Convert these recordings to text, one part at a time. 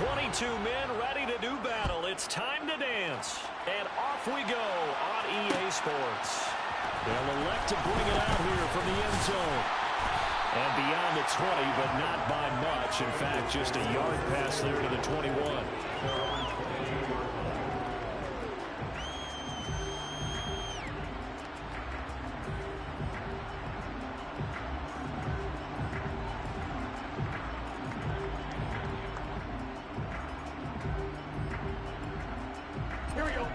22 men ready to do battle. It's time to dance. And off we go on EA Sports. They'll elect to bring it out here from the end zone. And beyond the 20, but not by much. In fact, just a yard pass there to the 21. Here we go.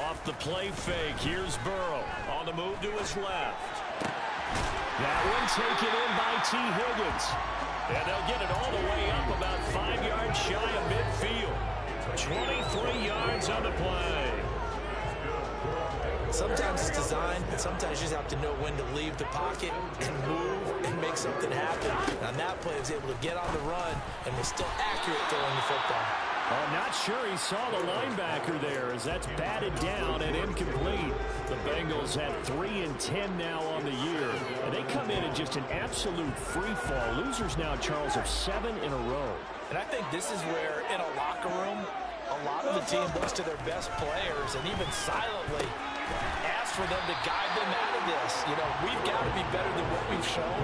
Off the play fake, here's Burrow on the move to his left. That one taken in by T. Higgins. And they'll get it all the way up about 5 yards shy of midfield. 23 yards on the play. Sometimes it's designed, and sometimes you just have to know when to leave the pocket and move and make something happen. On that play, he was able to get on the run and was still accurate throwing the football. I'm not sure he saw the linebacker there as that's batted down and incomplete. The Bengals have 3 and 10 now on the year. And they come in just an absolute free fall. Losers now, Charles, of 7 in a row. And I think this is where, in a locker room, a lot of the team looks to their best players and even silently ask for them to guide them out of this. You know, we've got to be better than what we've shown.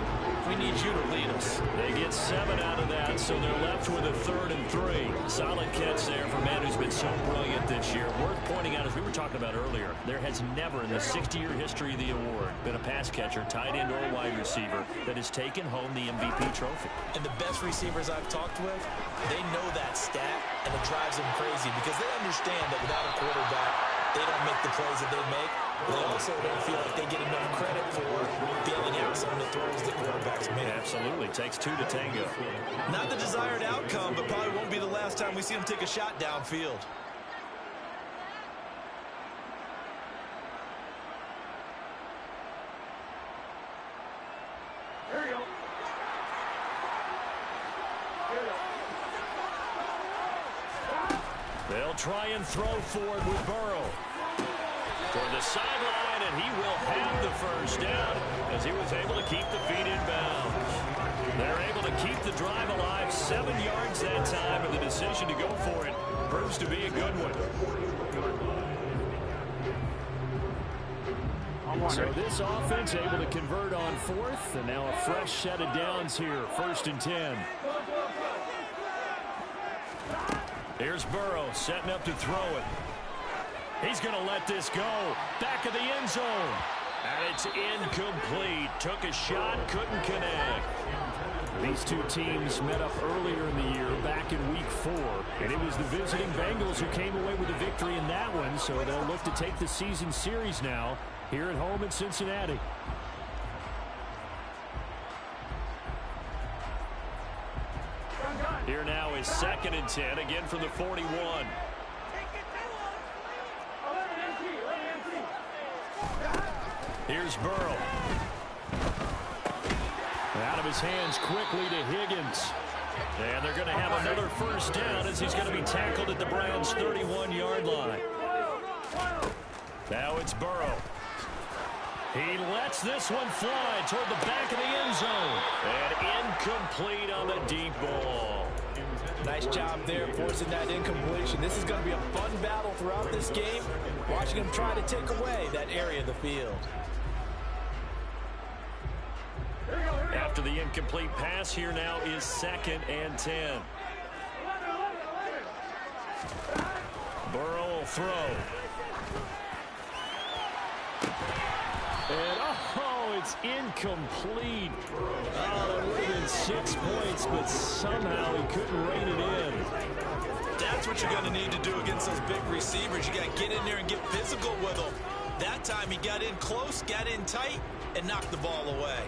We need you to lead us. They get 7 out of that, so they're left with a 3rd and 3. Solid catch there for a man who's been so brilliant this year. Worth pointing out, as we were talking about earlier, there has never in the 60-year history of the award been a pass catcher, tight end, or wide receiver that has taken home the MVP trophy. And the best receivers I've talked with, they know that stat, and it drives them crazy because they understand that without a quarterback, they don't make the plays that they make. They also don't feel like they get enough credit for bailing out some of the throws that quarterbacks make. Absolutely. Takes 2 to tango. Not the desired outcome, but probably won't be the last time we see him take a shot downfield. Here we go. They'll try and throw forward with Burrow. Toward the sideline, and he will have the first down as he was able to keep the feet in bounds. They're able to keep the drive alive, 7 yards that time, and the decision to go for it proves to be a good one. So this offense able to convert on 4th, and now a fresh set of downs here, 1st and 10. Here's Burrow setting up to throw it. He's going to let this go. Back of the end zone. And it's incomplete. Took a shot, couldn't connect. These two teams met up earlier in the year, back in Week 4. And it was the visiting Bengals who came away with the victory in that one. So they'll look to take the season series now here at home in Cincinnati. Here now is 2nd and 10, again from the 41. Here's Burrow. Out of his hands quickly to Higgins. And they're going to have another first down as he's going to be tackled at the Browns' 31-yard line. Now it's Burrow. He lets this one fly toward the back of the end zone. And incomplete on the deep ball. Nice job there forcing that incompletion. This is going to be a fun battle throughout this game. Watching him try to take away that area of the field. After the incomplete pass, here now is 2nd and 10. Burrow will throw. And, oh, it's incomplete. Oh, it would have been 6 points, but somehow he couldn't rein it in. That's what you're going to need to do against those big receivers. You got to get in there and get physical with them. That time he got in close, got in tight, and knocked the ball away.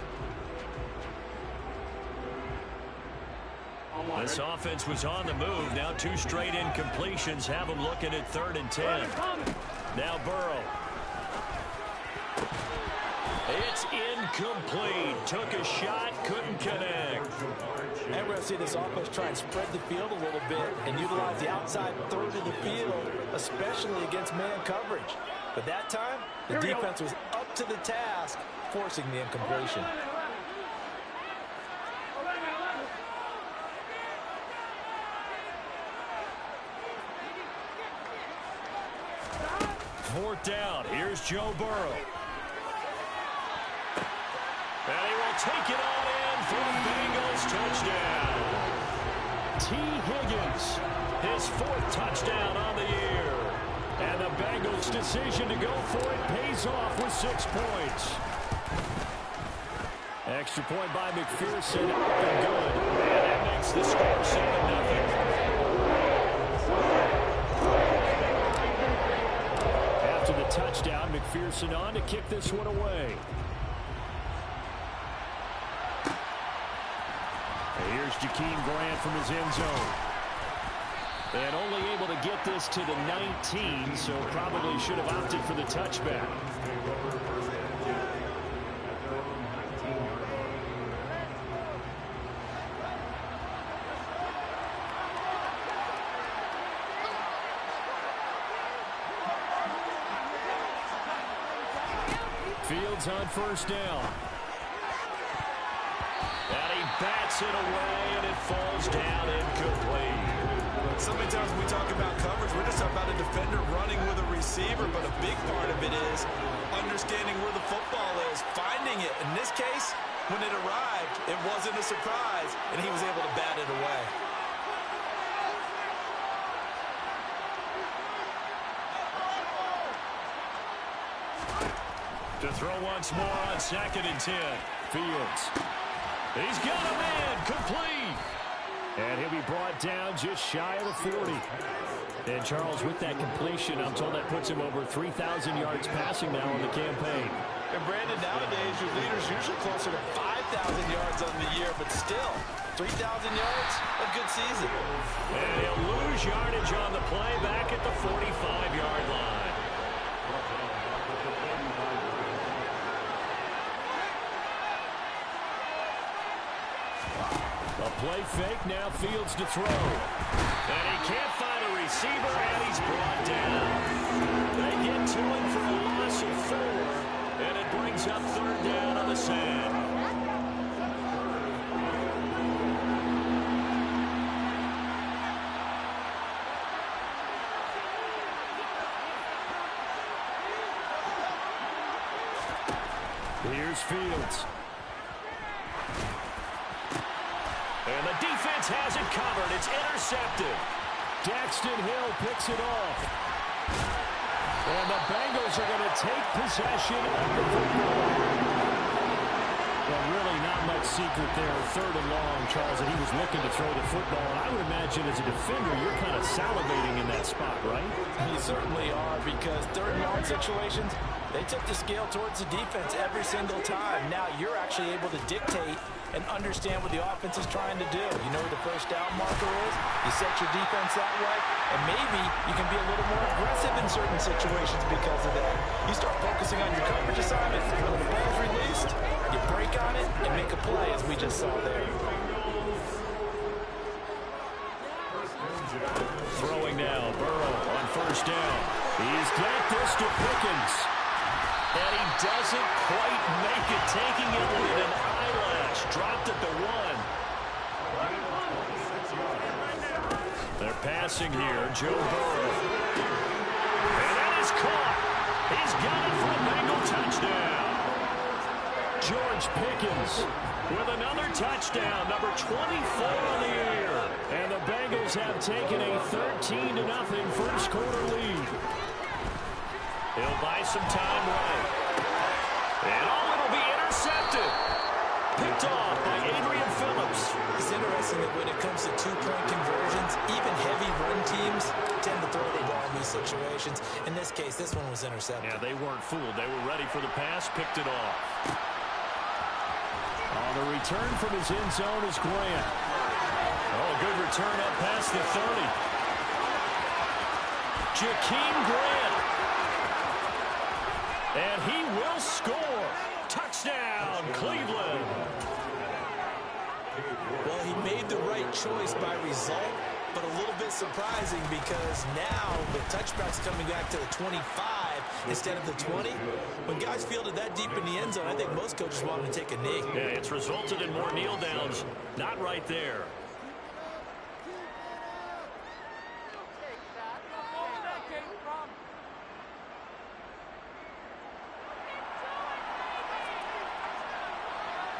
This offense was on the move. Now 2 straight incompletions have them looking at 3rd and 10. Now Burrow. It's incomplete. Took a shot, couldn't connect. And we're going to see this offense try and spread the field a little bit and utilize the outside third of the field, especially against man coverage. But that time, the defense was up to the task, forcing the incompletion. Fourth down. Here's Joe Burrow. And he will take it on in for the Bengals touchdown. T. Higgins, his fourth touchdown on the year. And the Bengals' decision to go for it pays off with 6 points. Extra point by McPherson, up and good. And that makes the score 7-0. After the touchdown, McPherson on to kick this one away. Here's Jakeem Grant from his end zone. And only able to get this to the 19, so probably should have opted for the touchback. Fields on first down. And he bats it away, and it falls down incomplete. So many times when we talk about coverage, we're just talking about a defender running with a receiver, but a big part of it is understanding where the football is, finding it. In this case, when it arrived, it wasn't a surprise, and he was able to bat it away. To throw once more on 2nd and 10. Fields. He's got a man, complete. And he'll be brought down just shy of the 40. And Charles, with that completion, I'm told that puts him over 3,000 yards passing now in the campaign. And Brandon, nowadays, your leader's usually closer to 5,000 yards on the year, but still, 3,000 yards, a good season. And he'll lose yardage on the play back at the 45-yard line. A play fake, now Fields to throw. And he can't find a receiver, and he's brought down. They get to him for a loss of 4, and it brings up 3rd down on the sand. Here's Fields. And the defense has it covered. It's intercepted. Daxton Hill picks it off. And the Bengals are going to take possession of the football. Well, really not much secret there. 3rd and long, Charles, that he was looking to throw the football. And I would imagine as a defender, you're kind of salivating in that spot, right? You certainly are, because 3rd and long situations, they tip the scale towards the defense every single time. Now you're actually able to dictate and understand what the offense is trying to do. You know where the first down marker is. You set your defense that way, and maybe you can be a little more aggressive in certain situations because of that. You start focusing on your coverage assignment. When the ball's released, you break on it and make a play, as we just saw there. Throwing now, Burrow on first down. He's got this to Pickens. And he doesn't quite make it, taking it with an eyelash. Dropped at the 1. They're passing here, Joe Burrow. And that is caught. He's got it for a Bengal touchdown. George Pickens with another touchdown, number 24 on the year. And the Bengals have taken a 13-0 first quarter lead. He'll buy some time right. And it'll be intercepted. Picked off by Adrian Phillips. It's interesting that when it comes to two-point conversions, even heavy run teams tend to throw the ball in these situations. In this case, this one was intercepted. Yeah, they weren't fooled. They were ready for the pass, picked it off. On the return from his end zone is Grant. Oh, good return up past the 30. Jakeem Grant. And he will score. Touchdown, Cleveland. Well, he made the right choice by result, but a little bit surprising because now the touchback's coming back to the 25, instead of the 20. When guys fielded that deep in the end zone, I think most coaches want to take a knee. Yeah, it's resulted in more kneel downs. Not right there.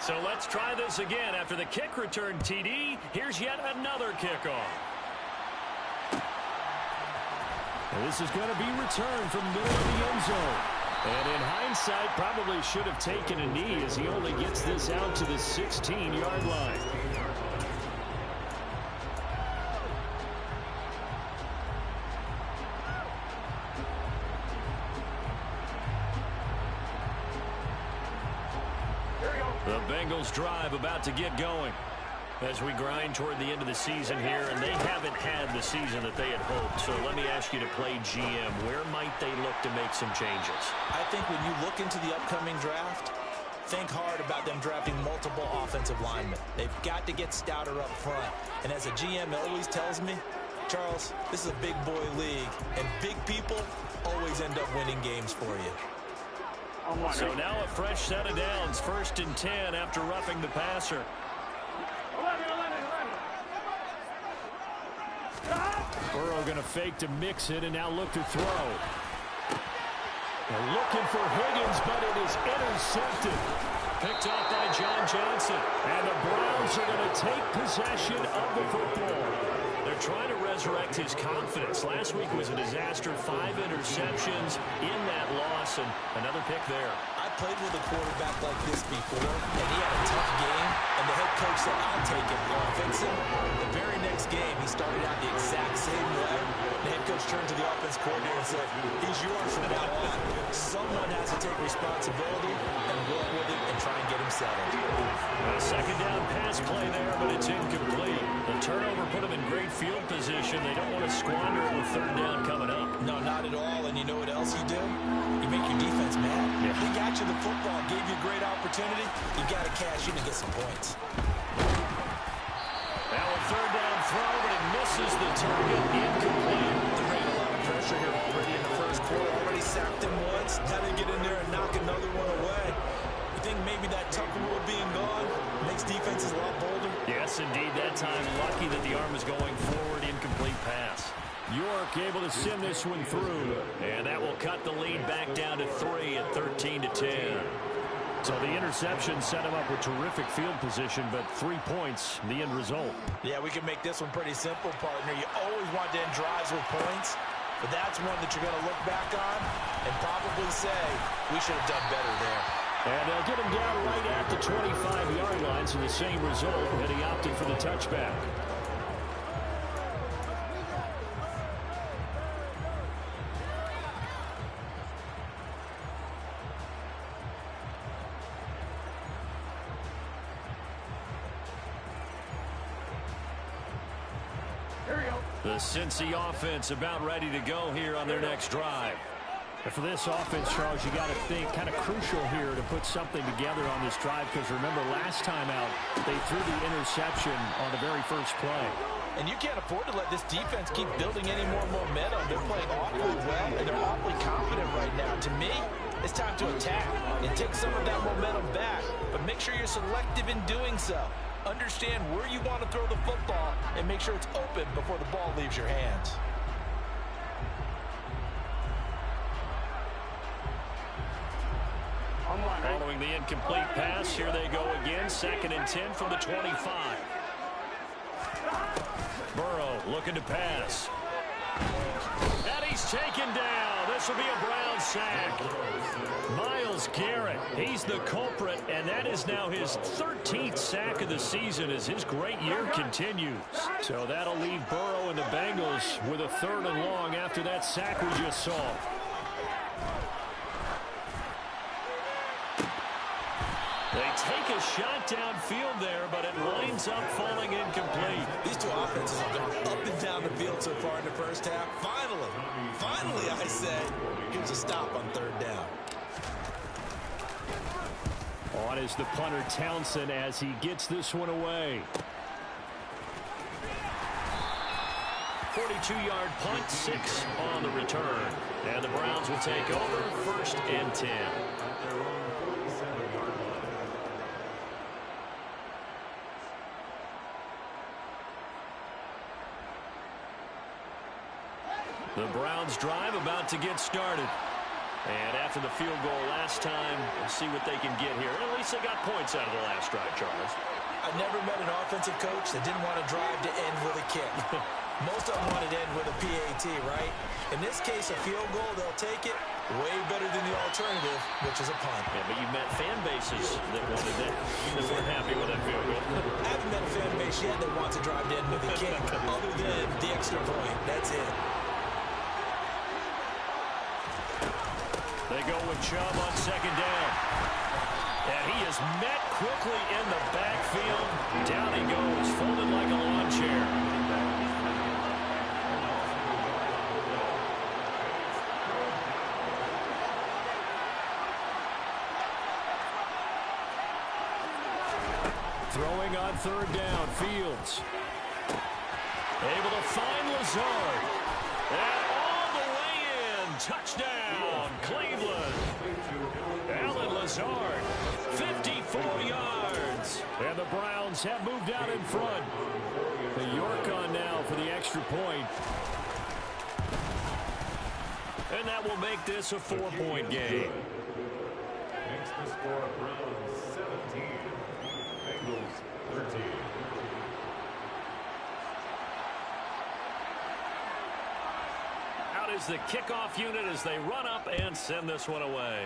So let's try this again. After the kick return TD, here's yet another kickoff. And this is going to be returned from the middle of the end zone. And in hindsight, probably should have taken a knee as he only gets this out to the 16-yard line. The Bengals drive about to get going as we grind toward the end of the season here, and they haven't had the season that they had hoped. So let me ask you to play GM. Where might they look to make some changes? I think when you look into the upcoming draft, think hard about them drafting multiple offensive linemen. They've got to get stouter up front. And as a GM always tells me, Charles, this is a big boy league, and big people always end up winning games for you. So now a fresh set of downs, 1st and 10 after roughing the passer. Burrow going to fake to mix it and now look to throw. They're looking for Higgins, but it is intercepted. Picked off by John Johnson. And the Browns are going to take possession of the football. They're trying to resurrect his confidence. Last week was a disaster. 5 interceptions in that loss, and another pick there. I played with a quarterback like this before, and he had a tough game, and the head coach said, I'll take it, I'll fix him. The very next game, he started out the exact same way. The head coach turned to the offense coordinator and said, he's yours from now on. Someone has to take responsibility and work with him and try and get him settled. A second down pass play there, but it's incomplete. The turnover put him in great field position. They don't want to squander it with 3rd down coming up. No, not at all. And you know what else you do? You make your defense mad. Yeah. They got you the football, gave you a great opportunity. You got to cash in and get some points. Now a 3rd down throw, but it misses the target. Incomplete. They're bringing a lot of pressure here already in the first quarter. Already sacked him once. Had to get in there and knock another one away. You think maybe that Tucker rule being gone makes defenses a lot bolder? Yes, indeed. That time, lucky that the arm was going forward. Incomplete pass. York able to send this one through. And that will cut the lead back down to 3 at 13-10. So the interception set him up with terrific field position, but 3 points, the end result. Yeah, we can make this one pretty simple, partner. You always want to end drives with points, but that's one that you're going to look back on and probably say, we should have done better there. And they'll get him down right at the 25-yard line, so the same result, and he opted for the touchback. The Cincy offense about ready to go here on their next drive. And for this offense, Charles, you got to think kind of crucial here to put something together on this drive, because remember last time out they threw the interception on the very first play. And you can't afford to let this defense keep building any more momentum. They're playing awfully well, and they're awfully confident right now. To me, it's time to attack and take some of that momentum back, but make sure you're selective in doing so. Understand where you want to throw the football and make sure it's open before the ball leaves your hands. Following the incomplete pass, here they go again. 2nd and 10 from the 25. Burrow looking to pass. And he's taken down. This will be a Brown sack. Myles Garrett, he's the culprit, and that is now his 13th sack of the season as his great year continues. So that'll leave Burrow and the Bengals with a 3rd and long after that sack we just saw. They take a shot downfield there, but it winds up falling incomplete. These two offenses have gone up and down the field so far in the first half. Finally, I say, here's a stop on 3rd down. On is the punter Townsend as he gets this one away. 42-yard punt, 6 on the return. And the Browns will take over, 1st and 10. The Browns drive about to get started. And after the field goal last time, we'll see what they can get here. At least they got points out of the last drive, Charles. I never met an offensive coach that didn't want to drive to end with a kick. Most of them wanted to end with a PAT, right? In this case, a field goal, they'll take it. Way better than the alternative, which is a punt. Yeah, but you met fan bases that wanted that. That weren't happy with that field goal. I haven't met a fan base yet that wants to drive to end with a kick, other than the extra point. That's it. They go with Chubb on 2nd down. And he is met quickly in the backfield. Down he goes, folded like a lawn chair. Throwing on 3rd down, Fields. Able to find Lazard. And all the way in. Touchdown, Cleveland. Alan Lazard, 54 yards. And the Browns have moved out in front. The York on now for the extra point. And that will make this a 4-point game. Makes the score Browns 17, Bengals 13. Out is the kickoff unit as they run up and send this one away.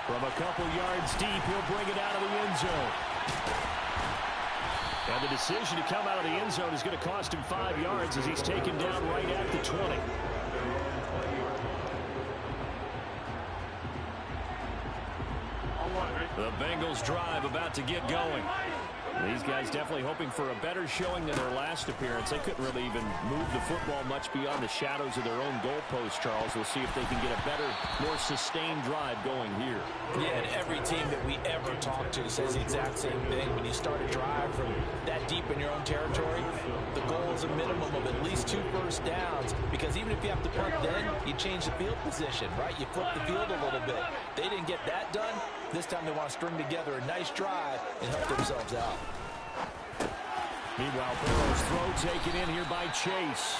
From a couple yards deep, he'll bring it out of the end zone. And the decision to come out of the end zone is going to cost him 5 yards as he's taken down right at the 20. The Bengals drive about to get going. These guys definitely hoping for a better showing than their last appearance. They couldn't really even move the football much beyond the shadows of their own goalpost, Charles. We'll see if they can get a better, more sustained drive going here. Yeah, and every team that we ever talk to says the exact same thing. When you start a drive from that deep in your own territory, the goal is a minimum of at least 2 first downs, because even if you have to punt then, you change the field position, right? You flip the field a little bit. They didn't get that done. This time they want to string together a nice drive and help themselves out. Meanwhile, Burrow's throw taken in here by Chase.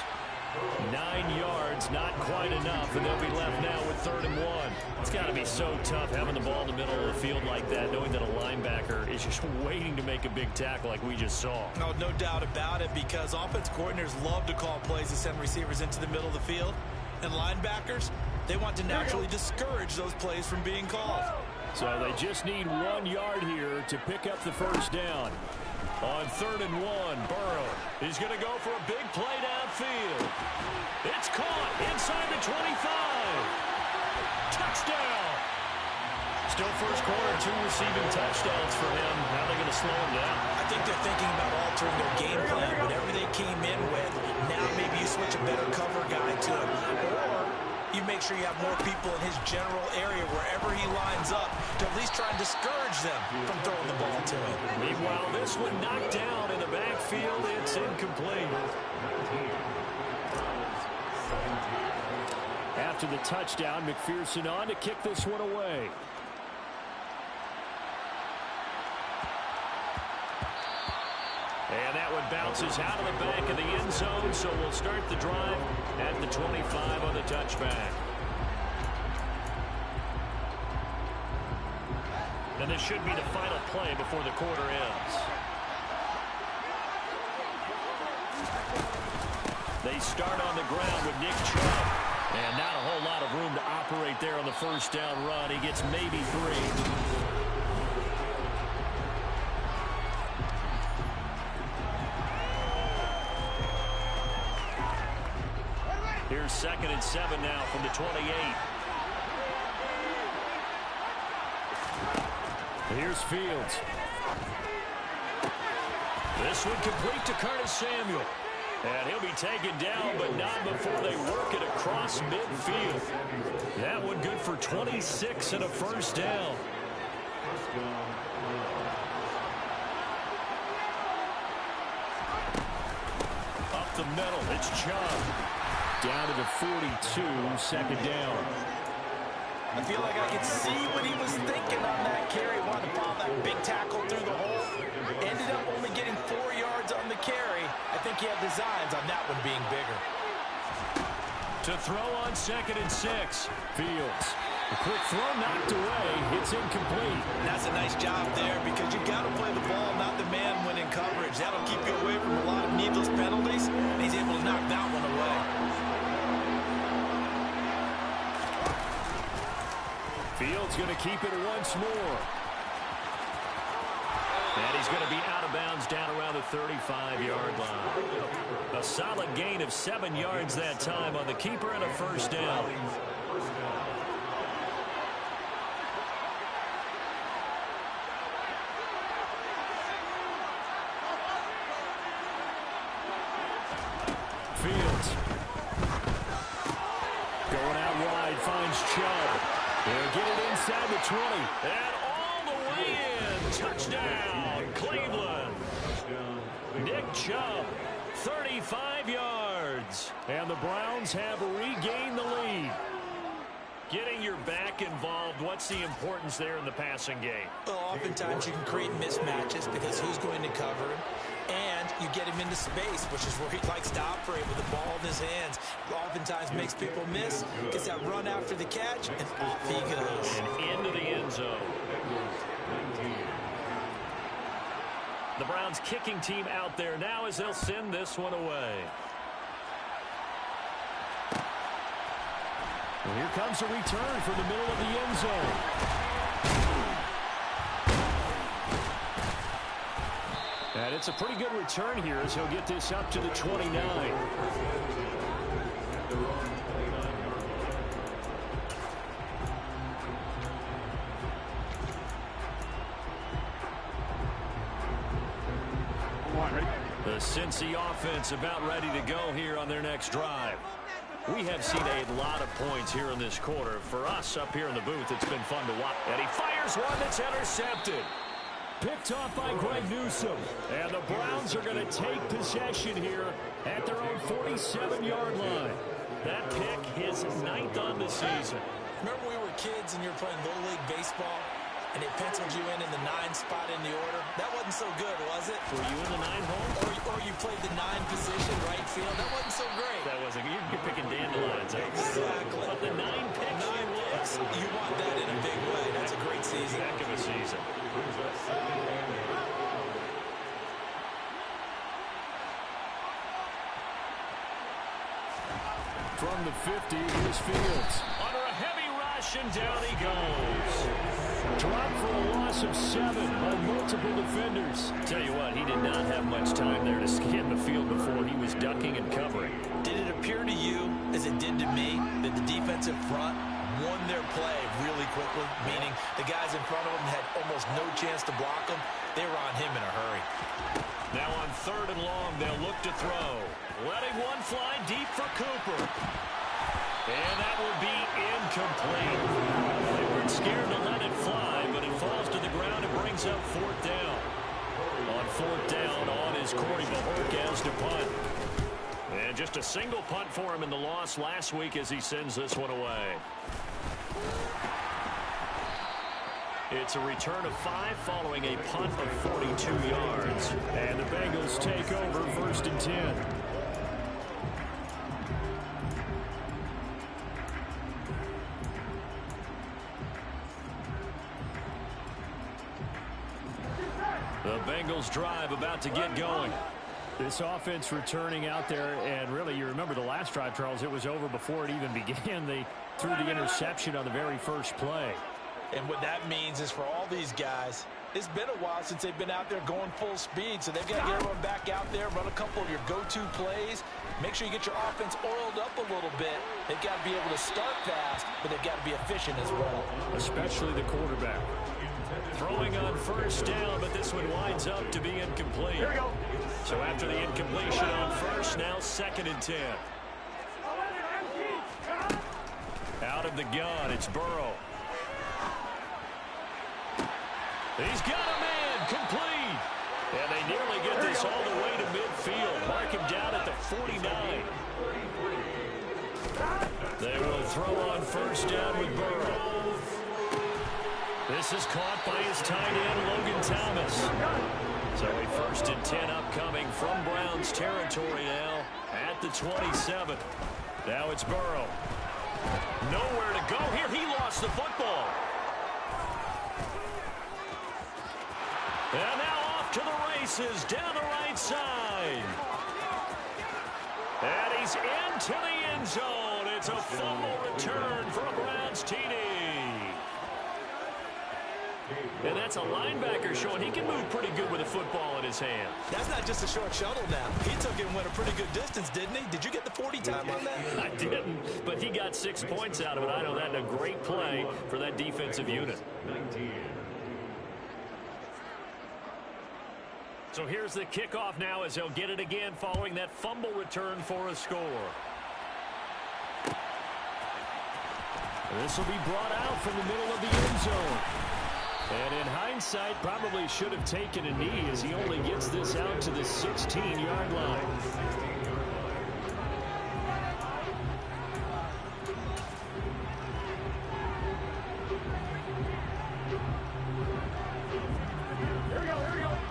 9 yards, not quite enough, and they'll be left now with 3rd and 1. It's got to be so tough having the ball in the middle of the field like that, knowing that a linebacker is just waiting to make a big tackle like we just saw. No doubt about it, because offense coordinators love to call plays to send receivers into the middle of the field. And linebackers, they want to naturally discourage those plays from being called. So they just need 1 yard here to pick up the first down. On 3rd and 1, Burrow is going to go for a big play downfield. It's caught inside the 25. Touchdown. Still first quarter, 2 receiving touchdowns for him. How are they going to slow him down? I think they're thinking about altering their game plan. Whatever they came in with, now maybe you switch a better cover guy to him. Or you make sure you have more people in his general area wherever he lines up to at least try and discourage them from throwing the ball to him. Meanwhile, this one knocked down in the backfield. It's incomplete. After the touchdown, McPherson on to kick this one away. And that one bounces out of the back of the end zone, so we'll start the drive at the 25 on the touchback. And this should be the final play before the quarter ends. They start on the ground with Nick Chubb. And not a whole lot of room to operate there on the first down run. He gets maybe 3. Here's 2nd and 7 now from the 28. Here's Fields. This one complete to Curtis Samuel. And he'll be taken down, but not before they work it across midfield. That one good for 26 and a first down. the middle. It's Chubb. Down to the 42, second down. I feel like I could see what he was thinking on that carry. Wanted to follow that big tackle through the hole. Ended up only getting 4 yards on the carry. I think he had designs on that one being bigger. To throw on 2nd and 6. Fields. A quick throw knocked away. It's incomplete. That's a nice job there because you've got to play the ball, not the man when in coverage. That'll keep you away from a lot of needless penalties. And he's able to knock that one away. Fields going to keep it once more. And he's going to be out of bounds down around the 35-yard line. A solid gain of 7 yards that time on the keeper and a first down. Fields. Going out wide, finds Chubb. He'll get it inside the 20. And all the way in. Touchdown, Cleveland. Nick Chubb, 35 yards. And the Browns have regained the lead. Getting your back involved, what's the importance there in the passing game? Well, oftentimes you can create mismatches because who's going to cover him? And you get him into space, which is where he likes to operate with the ball in his hands. Oftentimes makes people miss, gets that run after the catch, and off he goes. And into the end zone. The Browns kicking team out there now as they'll send this one away. Well, here comes a return from the middle of the end zone. And it's a pretty good return here as he'll get this up to the 29. The Cincy offense about ready to go here on their next drive. We have seen a lot of points here in this quarter. For us up here in the booth, it's been fun to watch. And he fires one that's intercepted. Picked off by Greg Newsome. And the Browns are going to take possession here at their own 47-yard line. That pick, his 9th on the season. Remember we were kids and you were playing Little League Baseball? And they penciled you in the 9 spot in the order. That wasn't so good, was it? Were you in the 9 hole? Or you played the 9 position, right field. That wasn't so great. That wasn't good. You're picking dandelions. Exactly. But the 9 picks. 9 picks. You want that in a big way. That's a great season. Heck of a season. From the 50, here's Fields. Under a heavy rush, and down he goes. Dropped for a loss of 7 by multiple defenders. Tell you what, he did not have much time there to scan the field before he was ducking and covering. Did it appear to you, as it did to me, that the defensive front won their play really quickly? Meaning the guys in front of them had almost no chance to block him. They were on him in a hurry. Now on 3rd and long, they'll look to throw. Letting one fly deep for Cooper. And that will be incomplete. They weren't scared to let it fly, but it falls to the ground and brings up 4th down. On 4th down, on is Corey Mahorkaz to punt. And just a single punt for him in the loss last week as he sends this one away. It's a return of 5 following a punt of 42 yards. And the Bengals take over 1st and 10. The Bengals drive about to get going. This offense returning out there, and really, you remember the last drive, Charles, it was over before it even began. They threw the interception on the very first play. And what that means is for all these guys, it's been a while since they've been out there going full speed, so they've got to get everyone back out there, run a couple of your go-to plays, make sure you get your offense oiled up a little bit. They've got to be able to start fast, but they've got to be efficient as well. Especially the quarterback. Throwing on 1st down, but this one winds up to be incomplete. Here we go. So after the incompletion on 1st, now 2nd and 10. Out of the gun, it's Burrow. He's got a man, complete. And they nearly get this all the way to midfield. Mark him down at the 49. They will throw on first down with Burrow. This is caught by his tight end, Logan Thomas. So a 1st and 10 upcoming from Browns territory now at the 27. Now it's Burrow. Nowhere to go here. He lost the football. And now off to the races down the right side. And he's into the end zone. It's a fumble return for a Browns TD. And that's a linebacker showing he can move pretty good with a football in his hand. That's not just a short shuttle now. He took it and went a pretty good distance, didn't he? Did you get the 40 time on that? I didn't, but he got 6 points out of it. I know that's a great play for that defensive unit. 19. So here's the kickoff now as they'll get it again following that fumble return for a score. This will be brought out from the middle of the end zone. And in hindsight, probably should have taken a knee as he only gets this out to the 16-yard line.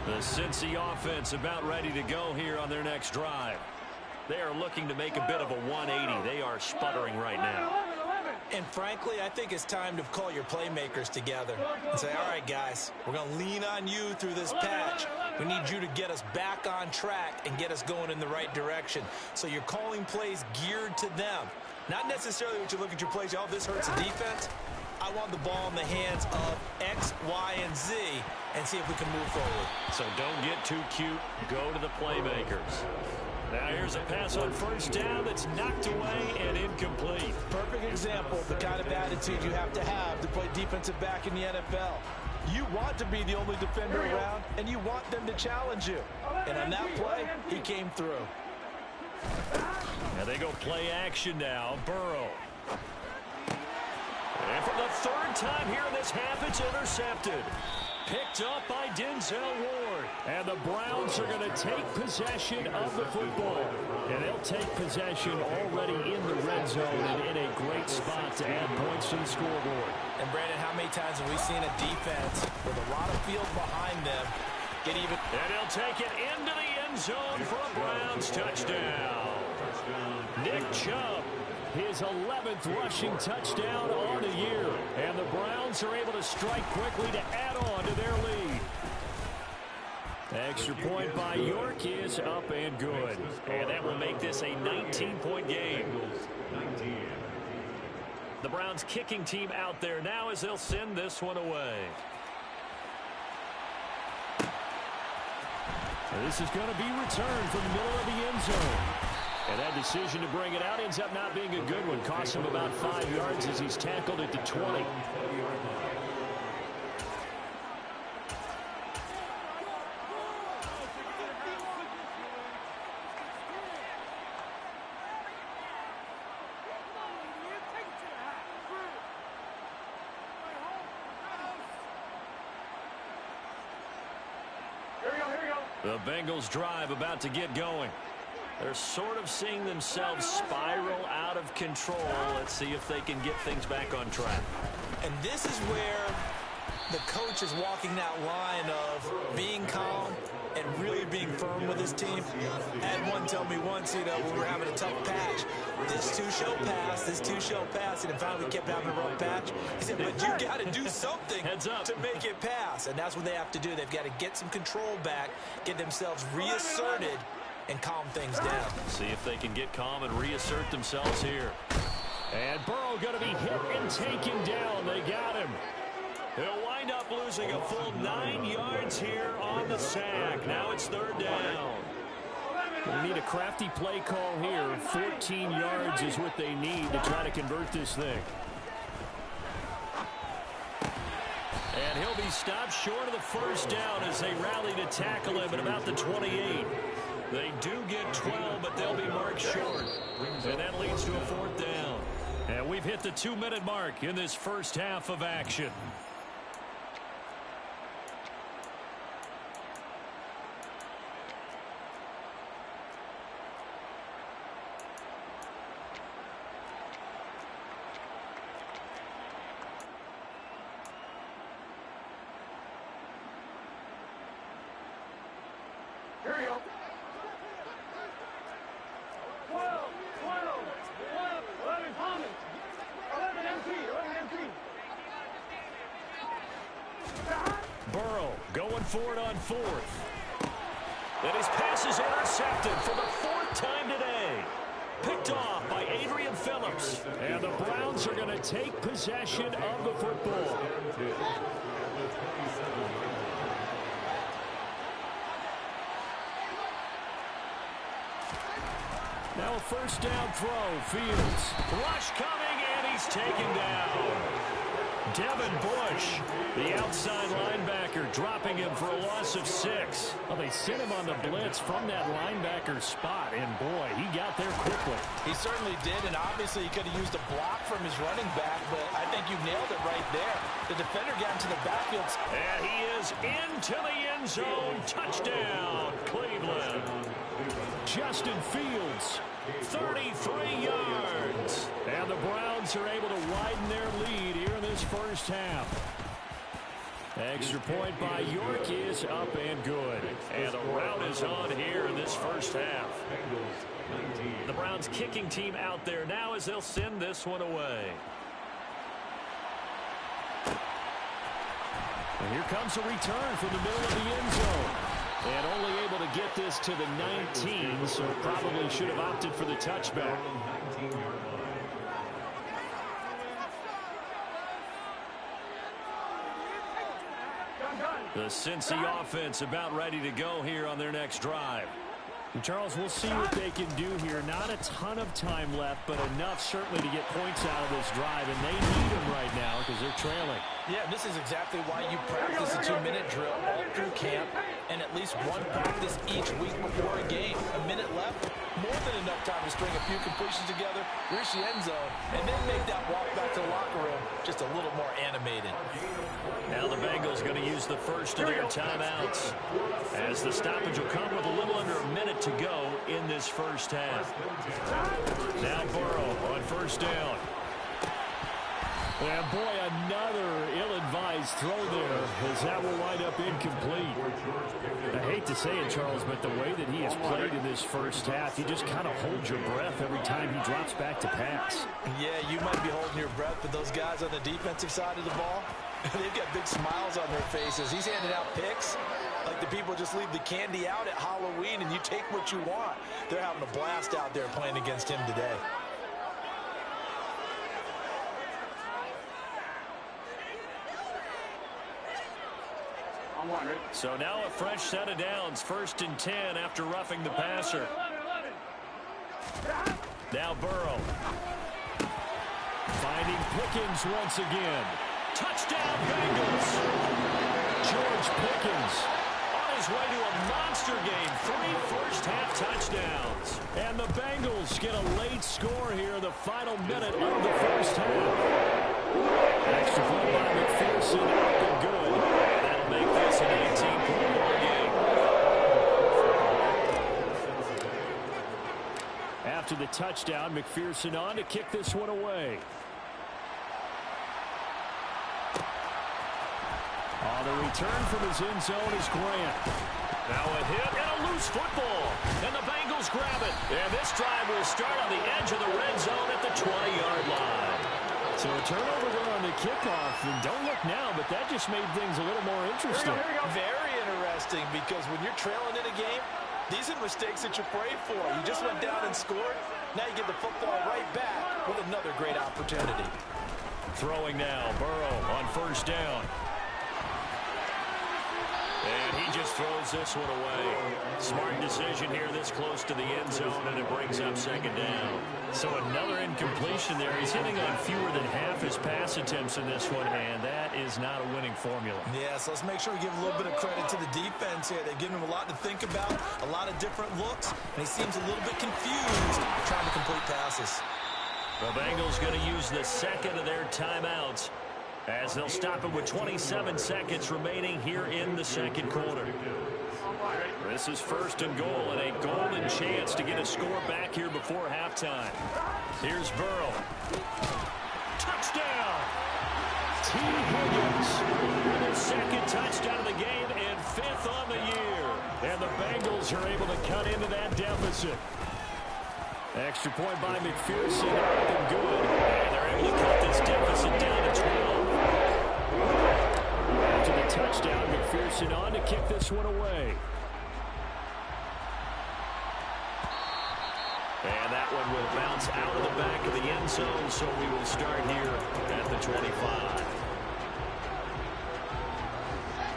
The Cincy offense about ready to go here on their next drive. They are looking to make a bit of a 180. They are sputtering right now. And frankly, I think it's time to call your playmakers together and say, all right, guys, we're going to lean on you through this patch. We need you to get us back on track and get us going in the right direction. So you're calling plays geared to them. Not necessarily what you look at your plays, oh, this hurts the defense. I want the ball in the hands of X, Y, and Z and see if we can move forward. So don't get too cute. Go to the playmakers. Now here's a pass on first down that's knocked away and incomplete. Perfect example of the kind of attitude you have to play defensive back in the NFL. You want to be the only defender around, and you want them to challenge you. And on that play, he came through. Now they go play action now. Burrow. And for the 3rd time here in this half, it's intercepted. Picked up by Denzel Ward. And the Browns are going to take possession of the football. And they'll take possession already in the red zone and in a great spot to add points to the scoreboard. And, Brandon, how many times have we seen a defense with a lot of field behind them get even? And he'll take it into the end zone for a Browns touchdown. Nick Chubb. His 11th rushing touchdown on the year. And the Browns are able to strike quickly to add on to their lead. Extra point by York is up and good. And that will make this a 19-point game. The Browns kicking team out there now as they'll send this one away. This is going to be returned from the middle of the end zone. And that decision to bring it out ends up not being a good one. Costs him about 5 yards as he's tackled at the 20. The Bengals drive about to get going. They're sort of seeing themselves spiral out of control. Let's see if they can get things back on track. And this is where the coach is walking that line of being calm and really being firm with his team. I had one tell me once, when we were having a tough patch, this too shall pass, this too shall pass, and finally we kept having a rough patch. He said, but you got to do something to make it pass, and that's what they have to do. They've got to get some control back, get themselves reasserted, and calm things down. See if they can get calm and reassert themselves here. And Burrow going to be hit and taken down. They got him. He'll wind up losing a full 9 yards here on the sack. Now it's 3rd down. We need a crafty play call here. 14 yards is what they need to try to convert this thing. And he'll be stopped short of the first down as they rally to tackle him at about the 28. They do get 12, but they'll be marked short. And that leads to a 4th down. And we've hit the 2-minute mark in this first half of action. Here we go. 12, 11, Thomas. 11 MP. Burrow going for it on fourth. And his pass is intercepted for the fourth time today. Picked off by Adrian Phillips. And the Browns are going to take possession of the football. Now a first down throw. Fields. Rush coming, and he's taken down. Devin Bush, the outside linebacker, dropping him for a loss of 6. Well, they sent him on the blitz from that linebacker spot, and boy, he got there quickly. He certainly did, and obviously he could have used a block from his running back, but I think you nailed it right there. The defender got into the backfield. And he is into the end zone. Touchdown, Cleveland. Justin Fields, 33 yards. And the Browns are able to widen their lead here in this first half. Extra point by York is up and good. And the rout is on here in this first half. The Browns kicking team out there now as they'll send this one away. And here comes a return from the middle of the end zone. And only able to get this to the 19, so probably should have opted for the touchback. The Cincy offense about ready to go here on their next drive. And Charles, we'll see what they can do here. Not a ton of time left, but enough certainly to get points out of this drive, and they need them right now because they're trailing. Yeah, this is exactly why you practice a 2-minute drill all through camp and at least one practice each week before a game. A minute left, more than enough time to string a few completions together, reach the end zone, and then make that walk back to the locker room just a little more animated. Now the Bengals going to use the first of their timeouts as the stoppage will come with a little under a minute to go in this first half. Now Burrow on first down. And boy, another ill-advised throw there as that will wind up incomplete. I hate to say it, Charles, but the way that he has played in this first half, you just kind of hold your breath every time he drops back to pass. Yeah, you might be holding your breath, but those guys on the defensive side of the ball, they've got big smiles on their faces. He's handing out picks like the people just leave the candy out at Halloween and you take what you want. They're having a blast out there playing against him today. So now a fresh set of downs, 1st and 10 after roughing the passer. Now Burrow. Finding Pickens once again. Touchdown Bengals. George Pickens on his way to a monster game. 3 first-half touchdowns. And the Bengals get a late score here in the final minute of the first half. Extra point by McPherson, up and good. That'll make this an 18-point game. After the touchdown, McPherson on to kick this one away. On the return from his end zone is Grant. Now a hit and a loose football. And the Bengals grab it. And this drive will start on the edge of the red zone at the 20-yard line. So a turnover there on the kickoff. And don't look now, but that just made things a little more interesting. Very interesting, because when you're trailing in a game, these are mistakes that you pray for. You just went down and scored. Now you get the football right back with another great opportunity. Throwing now, Burrow on first down. And he just throws this one away. Smart decision here this close to the end zone, and it brings up 2nd down. So another incompletion there. He's hitting on fewer than half his pass attempts in this one, and that is not a winning formula. Yeah, so let's make sure we give a little bit of credit to the defense here. They've given him a lot to think about, a lot of different looks, and he seems a little bit confused trying to complete passes. The Bengals going to use the 2nd of their timeouts as they'll stop it with 27 seconds remaining here in the 2nd quarter. This is 1st and goal, and a golden chance to get a score back here before halftime. Here's Burrow. Touchdown! T. Higgins with his 2nd touchdown of the game and 5th on the year. And the Bengals Bengals are able to cut into that deficit. Extra point by McPherson, up and good. And they're able to cut this deficit down to 12. After the touchdown, McPherson on to kick this one away. And that one will bounce out of the back of the end zone, so we will start here at the 25.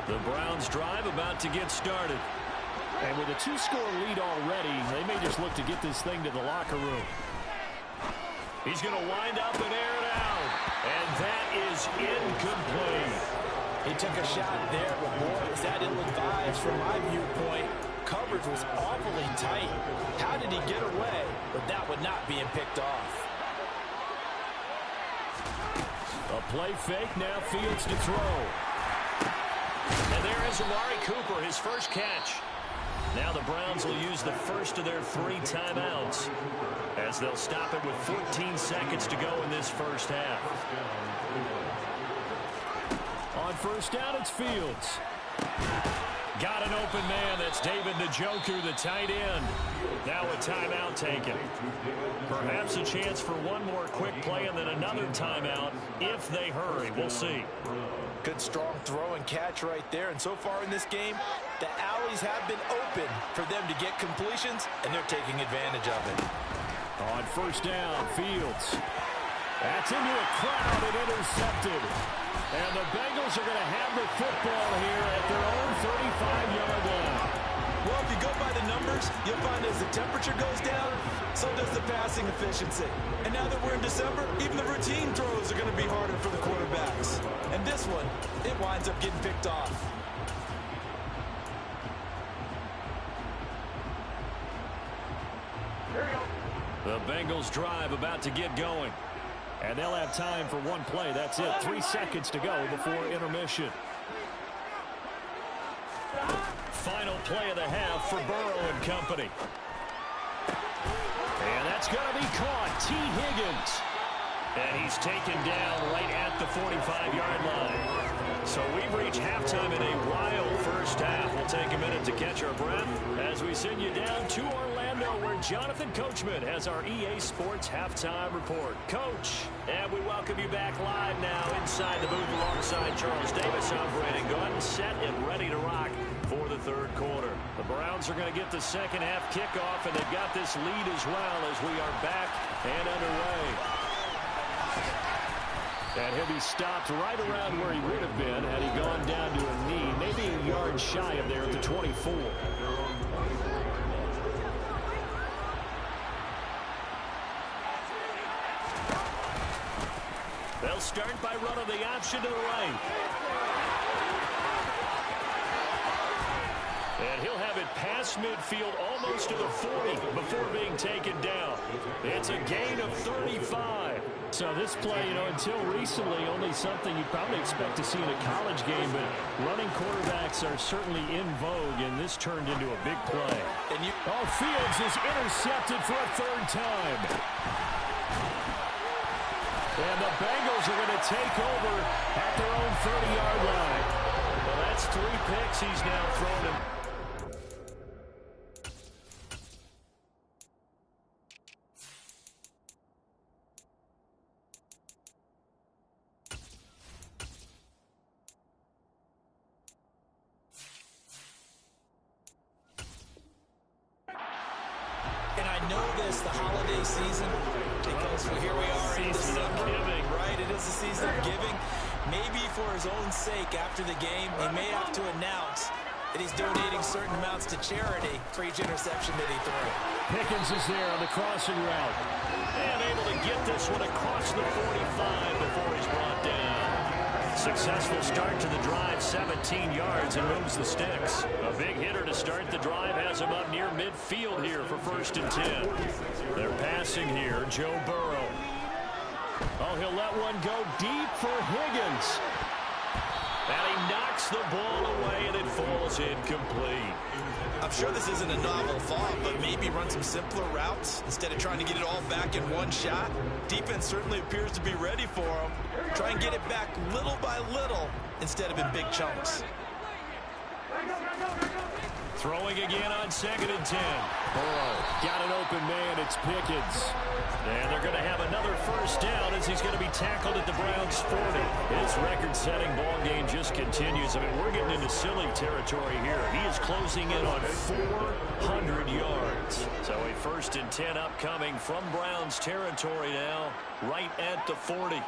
The Browns drive about to get started. And with a 2-score lead already, they may just look to get this thing to the locker room. He's going to wind up and air it out. And that is incomplete. He took a shot there, but boys, that ill-advised from my viewpoint. Coverage was awfully tight. How did he get away with that one not being picked off? A play fake, now Fields to throw. And there is Amari Cooper, his first catch. Now the Browns will use the first of their 3 timeouts as they'll stop it with 14 seconds to go in this first half. On first down, it's Fields. Got an open man. That's David Njoku, the tight end. Now a timeout taken. Perhaps a chance for one more quick play and then another timeout if they hurry. We'll see. Good strong throw and catch right there. And so far in this game, the alleys have been open for them to get completions, and they're taking advantage of it. On first down, Fields. That's into a crowd and intercepted. And the Bengals are going to have the football here at their own 35-yard line. Well, if you go by the numbers, you'll find as the temperature goes down, so does the passing efficiency. And now that we're in December, even the routine throws are going to be harder for the quarterbacks. And this one, it winds up getting picked off. The Bengals drive about to get going. And they'll have time for one play. That's it. 3 seconds to go before intermission. Final play of the half for Burrow and company. And that's going to be caught. T. Higgins. And he's taken down right at the 45-yard line. So we've reached halftime in a wild first half. We'll take a minute to catch our breath as we send you down to Orlando, where Jonathan Coachman has our EA Sports Halftime Report. Coach, and we welcome you back live now inside the booth alongside Charles Davis, operating gun, set and ready to rock for the third quarter. The Browns are going to get the second half kickoff, and they've got this lead as well as we are back and underway. And he'll be stopped right around where he would have been had he gone down to a knee, maybe a yard shy of there at the 24. They'll start by running the option to the right. And he'll have it past midfield almost to the 40 before being taken down. It's a gain of 35. So this play, until recently, only something you'd probably expect to see in a college game, but running quarterbacks are certainly in vogue, and this turned into a big play. And Fields is intercepted for a third time. And the Bengals are going to take over at their own 30-yard line. Well, that's 3 picks he's now thrown him. The holiday season, because here we are in December, right? It is the season of giving. Maybe for his own sake, after the game, he may have to announce that he's donating certain amounts to charity for each interception that he threw. Pickens is there on the crossing route. And able to get this one across the 45 before he's brought down. Successful start to the drive, 17 yards, and moves the sticks. A big hitter to start the drive has him up near midfield here for 1st and 10. They're passing here, Joe Burrow. Oh, he'll let one go deep for Higgins. And he knocks the ball away, and it falls incomplete. I'm sure this isn't a novel thought, but maybe run some simpler routes instead of trying to get it all back in one shot. Defense certainly appears to be ready for him. Try and get it back little by little instead of in big chunks. Throwing again on 2nd and 10. Burrow got an open man. It's Pickens. And they're going to have another first down as he's going to be tackled at the Browns' 40. His record-setting ball game just continues. I mean, we're getting into silly territory here. He is closing in on 400 yards. So a 1st and 10 upcoming from Browns territory now, right at the 40.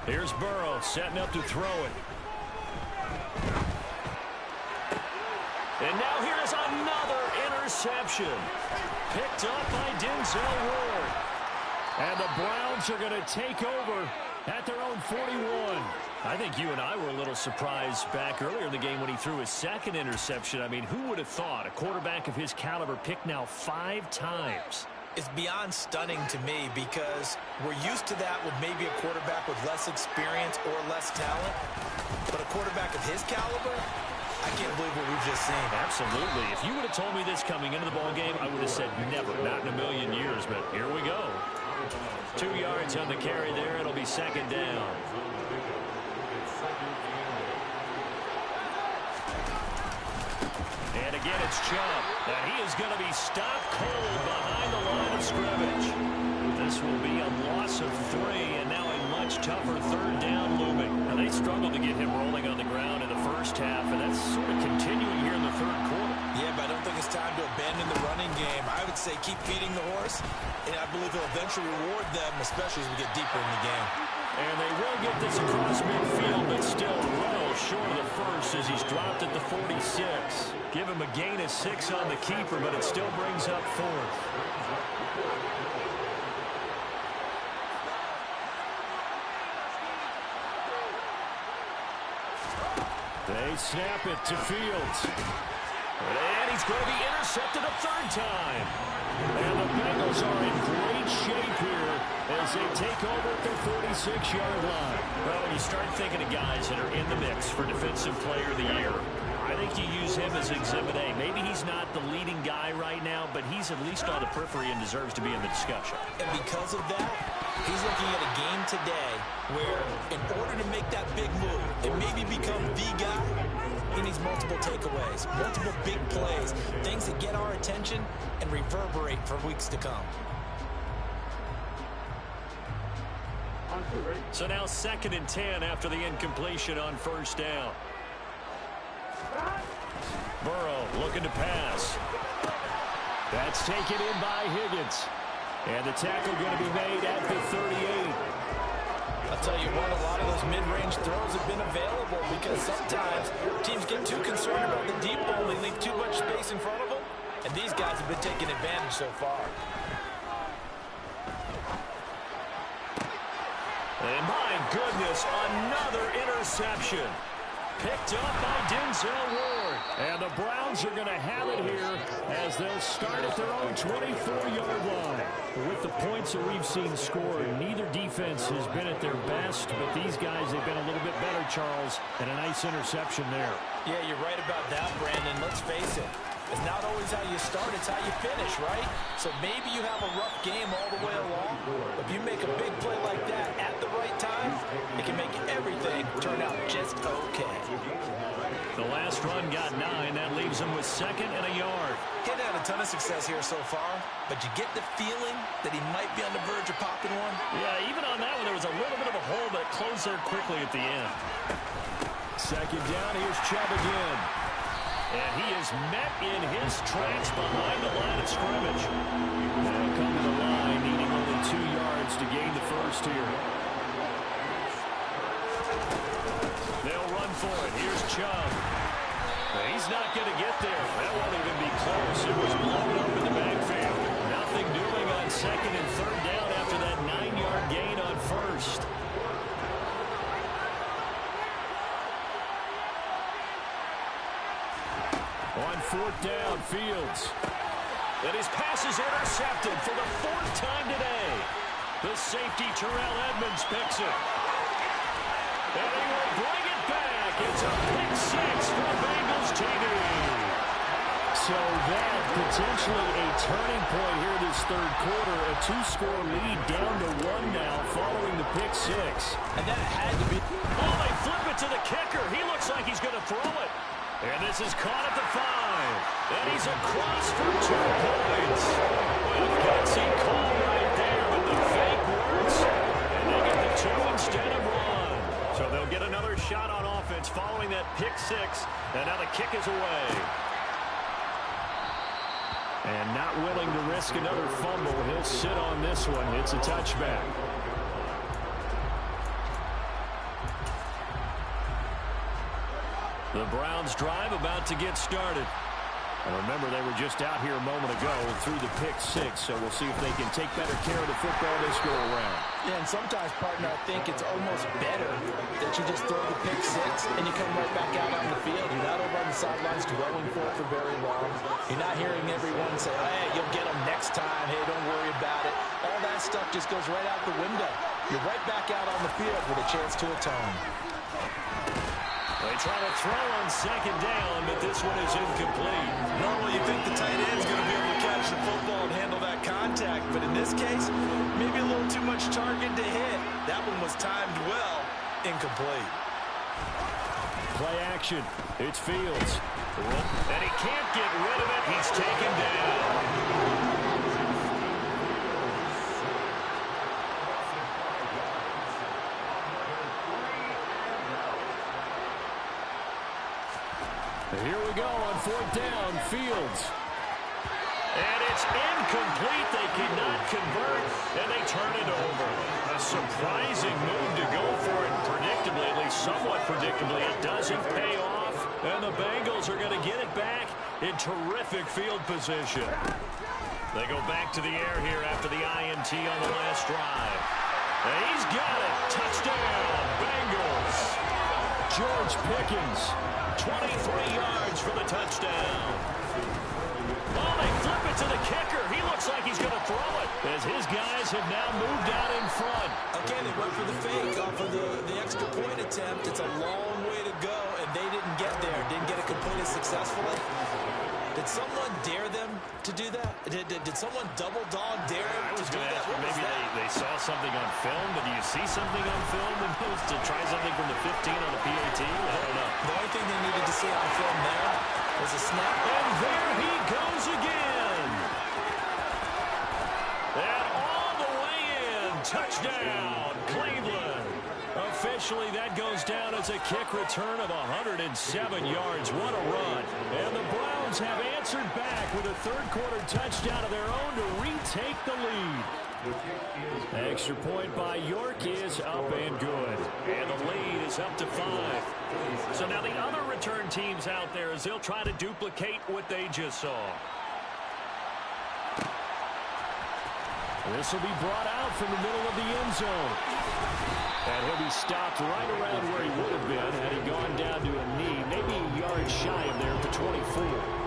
Here's Burrow setting up to throw it. And now here's another interception. Picked up by Denzel Ward. And the Browns are going to take over at their own 41. I think you and I were a little surprised back earlier in the game when he threw his 2nd interception. I mean, who would have thought a quarterback of his caliber picked now 5 times? It's beyond stunning to me because we're used to that with maybe a quarterback with less experience or less talent. But a quarterback of his caliber, I can't believe what we've just seen. Absolutely. If you would have told me this coming into the ball game, I would have said never, not in a million years. But here we go. 2 yards on the carry there. It'll be 2nd down. And again, it's Chubb. And he is going to be stopped cold behind the line of scrimmage. This will be a loss of 3, and now a much tougher 3rd down looming. And they struggled to get him rolling on the ground in the first half, and that's sort of continuing here in the 3rd quarter. Yeah, but I don't think it's time to abandon the running game. I would say keep feeding the horse, and I believe he'll eventually reward them, especially as we get deeper in the game. And they will get this across midfield, but still well short of the first as he's dropped at the 46. Give him a gain of 6 on the keeper, but it still brings up 4th. They snap it to Fields. And he's going to be intercepted a 3rd time. And the Bengals are in great shape here as they take over at their 46-yard line. Well, when you start thinking of guys that are in the mix for Defensive Player of the Year, I think you use him as Exhibit A. Maybe he's not the leading guy right now, but he's at least on the periphery and deserves to be in the discussion. And because of that, he's looking at a game today where in order to make that big move and maybe become the guy, he needs multiple takeaways, multiple big plays, things that get our attention and reverberate for weeks to come. So now 2nd and 10 after the incompletion on 1st down. Burrow looking to pass. That's taken in by Higgins. And the tackle going to be made at the 38. I'll tell you what, a lot of those mid-range throws have been available because sometimes teams get too concerned about the deep ball. They leave too much space in front of them, and these guys have been taking advantage so far. And my goodness, another interception. Picked up by Denzel Ward. And the Browns are going to have it here as they'll start at their own 24-yard line. With the points that we've seen scored, neither defense has been at their best, but these guys, they've been a little bit better, Charles, and a nice interception there. Yeah, you're right about that, Brandon. Let's face it. It's not always how you start, it's how you finish, right? So maybe you have a rough game all the way along, but if you make a big play like that at the right time, it can make everything turn out just okay. The last run got 9. That leaves him with 2nd and a yard. He hasn't had a ton of success here so far, but you get the feeling that he might be on the verge of popping one. Yeah, even on that one, there was a little bit of a hole, but it closed there quickly at the end. 2nd down, here's Chubb again. And he is met in his tracks behind the line of scrimmage. They'll come to the line, needing only 2 yards to gain the first here. They'll run for it. Here's Chubb. He's not going to get there. That won't even be close. It was blown up in the backfield. Nothing doing on 2nd and 3rd down after that 9-yard gain on 1st. On 4th down, Fields. And his pass is intercepted for the 4th time today. The safety, Terrell Edmonds, picks it. And he will bring it back. It's a pick 6 for the Bengals TD. So that potentially a turning point here this 3rd quarter. A 2-score lead down to 1 now following the pick six. And that had to be. Oh, they flip it to the kicker. He looks like he's going to throw it. And this is caught at the 5. And he's across for 2 points. Well, gutsy call right there, but the fake works. And they get the 2 instead of 1. So they'll get another shot on offense following that pick six. And now the kick is away. And not willing to risk another fumble. He'll sit on this one. It's a touchback. The Browns drive about to get started. And remember, they were just out here a moment ago through the pick six, so we'll see if they can take better care of the football this go around. Yeah, and sometimes, partner, I think it's almost better that you just throw the pick six and you come right back out on the field. You're not over on the sidelines dwelling for it for very long. You're not hearing everyone say, hey, you'll get them next time. Hey, don't worry about it. All that stuff just goes right out the window. You're right back out on the field with a chance to atone. They try to throw on second down, but this one is incomplete. Normally, you think the tight end's going to be able to catch the football and handle that contact, but in this case, maybe a little too much target to hit. That one was timed well, incomplete. Play action. It's Fields. And he can't get rid of it. He's taken down. Here we go on 4th down, Fields. And it's incomplete. They cannot convert, and they turn it over. A surprising move to go for it predictably, at least somewhat predictably. It doesn't pay off, and the Bengals are going to get it back in terrific field position. They go back to the air here after the INT on the last drive. And he's got it. Touchdown, Bengals. George Pickens, 23 yards for the touchdown. Oh, they flip it to the kicker. He looks like he's going to throw it as his guys have now moved out in front. Okay, they went for the fake off of the extra point attempt. It's a long way to go, and they didn't get there. Didn't get it completed successfully. Did someone dare them to do that? Did someone double dog dare them I was to do going to that? ask you, maybe they saw something on film, but do you see something on film and to try something from the 15 on the PAT? I don't know. The only thing they needed to see on film there was a snap. And there he goes again. And all the way in. Touchdown, Cleveland. Officially, that goes down as a kick return of 107 yards. What a run. And the Browns have answered back with a third-quarter touchdown of their own to retake the lead. Extra point by York is up and good. And the lead is up to 5. So now the other return teams out there as they'll try to duplicate what they just saw. This will be brought out from the middle of the end zone. And he'll be stopped right around where he would have been had he gone down to a knee, maybe a yard shy of there at the 24.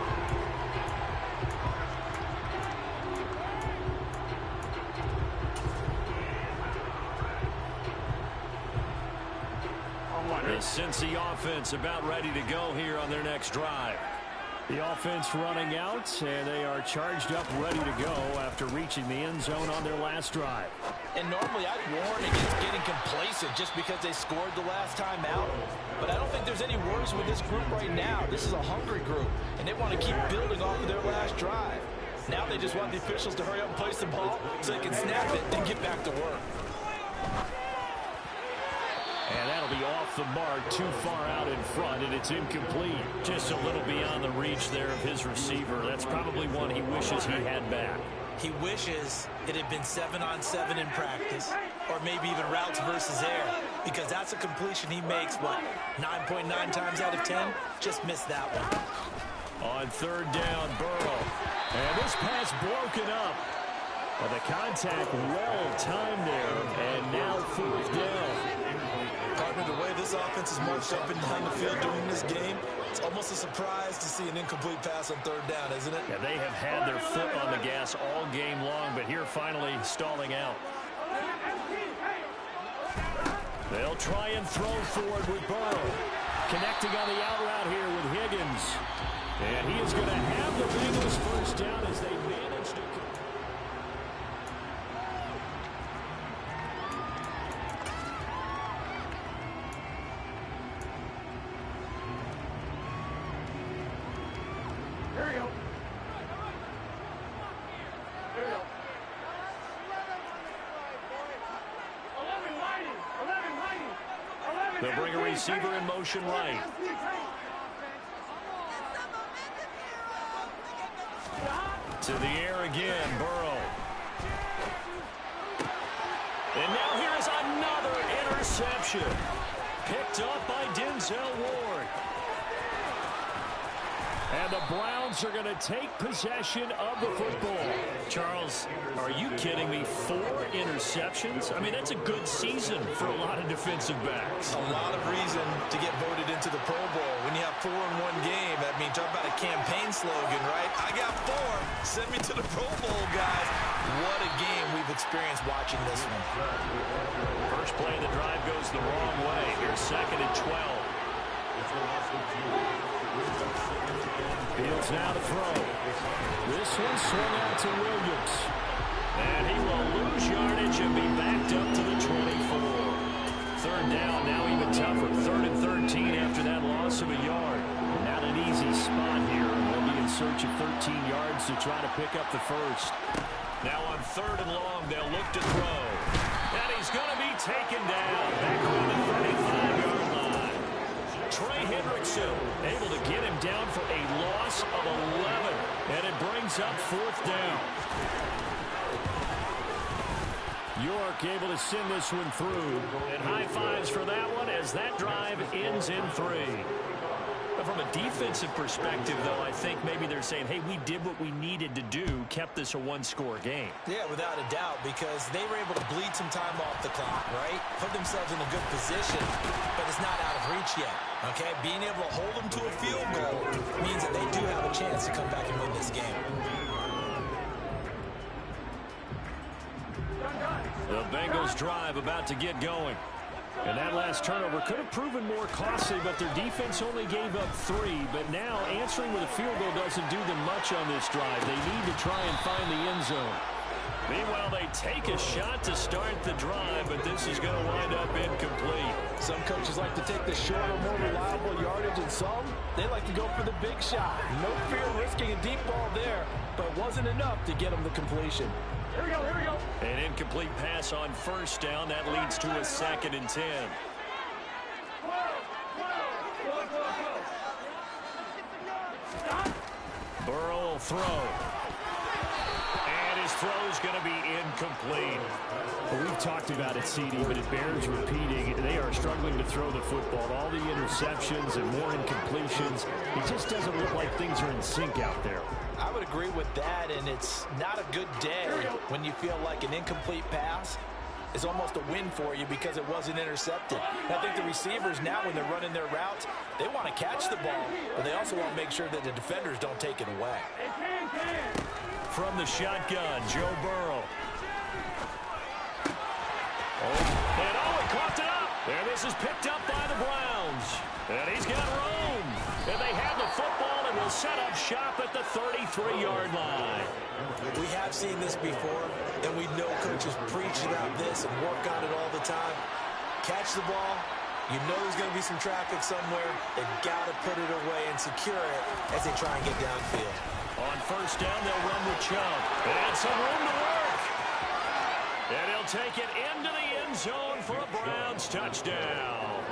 The Cincy offense about ready to go here on their next drive. The offense running out, and they are charged up, ready to go after reaching the end zone on their last drive. And normally I'd warn against getting complacent just because they scored the last time out. But I don't think there's any worries with this group right now. This is a hungry group, and they want to keep building off of their last drive. Now they just want the officials to hurry up and place the ball so they can snap it and get back to work. And that'll be off the mark, too far out in front, and it's incomplete. Just a little beyond the reach there of his receiver. That's probably one he wishes he had back. He wishes it had been 7-on-7 in practice, or maybe even routes versus air, because that's a completion he makes, what, 9.9 times out of 10? Just missed that one. On 3rd down, Burrow. And this pass broken up. Well, the contact well-timed there, and now 4th down. Partner, the way this offense is marched up and down the field during this game, it's almost a surprise to see an incomplete pass on 3rd down, isn't it? Yeah, they have had their foot on the gas all game long, but here finally stalling out. They'll try and throw forward with Burrow. Connecting on the out route here with Higgins. And he is going to have the Bengals first down as they manage to... They'll bring a receiver in motion right. To the air again, Burrow. And now here is another interception. Picked up by Denzel Ward. And the Browns are going to take possession of the football. Charles, are you kidding me? 4 interceptions? I mean, that's a good season for a lot of defensive backs. A lot of reason to get voted into the Pro Bowl. When you have 4 in one game, I mean, talk about a campaign slogan, right? I got 4. Send me to the Pro Bowl, guys. What a game we've experienced watching this one. First play of the drive goes the wrong way. Here's 2nd and 12. Fields now to throw. This one swung out to Williams. And he will lose yardage and be backed up to the 24. 3rd down, now even tougher. 3rd and 13 after that loss of a yard. Not an easy spot here. They'll be in search of 13 yards to try to pick up the first. Now on 3rd and long, they'll look to throw. And he's going to be taken down back on the 35-yard line. Trey Hendrickson able to get him down for a loss of 11. And it brings up 4th down. York able to send this one through. And high fives for that one as that drive ends in 3. But from a defensive perspective, though, I think maybe they're saying, hey, we did what we needed to do, kept this a 1-score game. Yeah, without a doubt, because they were able to bleed some time off the clock, right? Put themselves in a good position, but it's not out of reach yet, okay? Being able to hold them to a field goal means that they do have a chance to come back and win this game. The Bengals drive about to get going. And that last turnover could have proven more costly, but their defense only gave up 3. But now answering with a field goal doesn't do them much on this drive. They need to try and find the end zone. Meanwhile, they take a shot to start the drive, but this is going to wind up incomplete. Some coaches like to take the shorter, more reliable yardage, and some, they like to go for the big shot. No fear of risking a deep ball there, but it wasn't enough to get them the completion. Here we go, here we go. An incomplete pass on 1st down. That leads to a 2nd and 10. Burrow will throw. And his throw is going to be incomplete. Well, we've talked about it, CD, but it bears repeating. They are struggling to throw the football. All the interceptions and more incompletions. It just doesn't look like things are in sync out there. I would agree with that, and it's not a good day when you feel like an incomplete pass is almost a win for you because it wasn't intercepted. I think the receivers now, when they're running their routes, they want to catch the ball, but they also want to make sure that the defenders don't take it away. From the shotgun, Joe Burrow. He coughed it up. And this is picked up by the Browns. And he's got room. And they have the football and will set up shop at the 33-yard line. We have seen this before, and we know coaches preach about this and work on it all the time. Catch the ball. You know there's going to be some traffic somewhere. They've got to put it away and secure it as they try and get downfield. On 1st down, they'll run with Chubb. And some room to work. And he'll take it into the end zone for a Browns touchdown.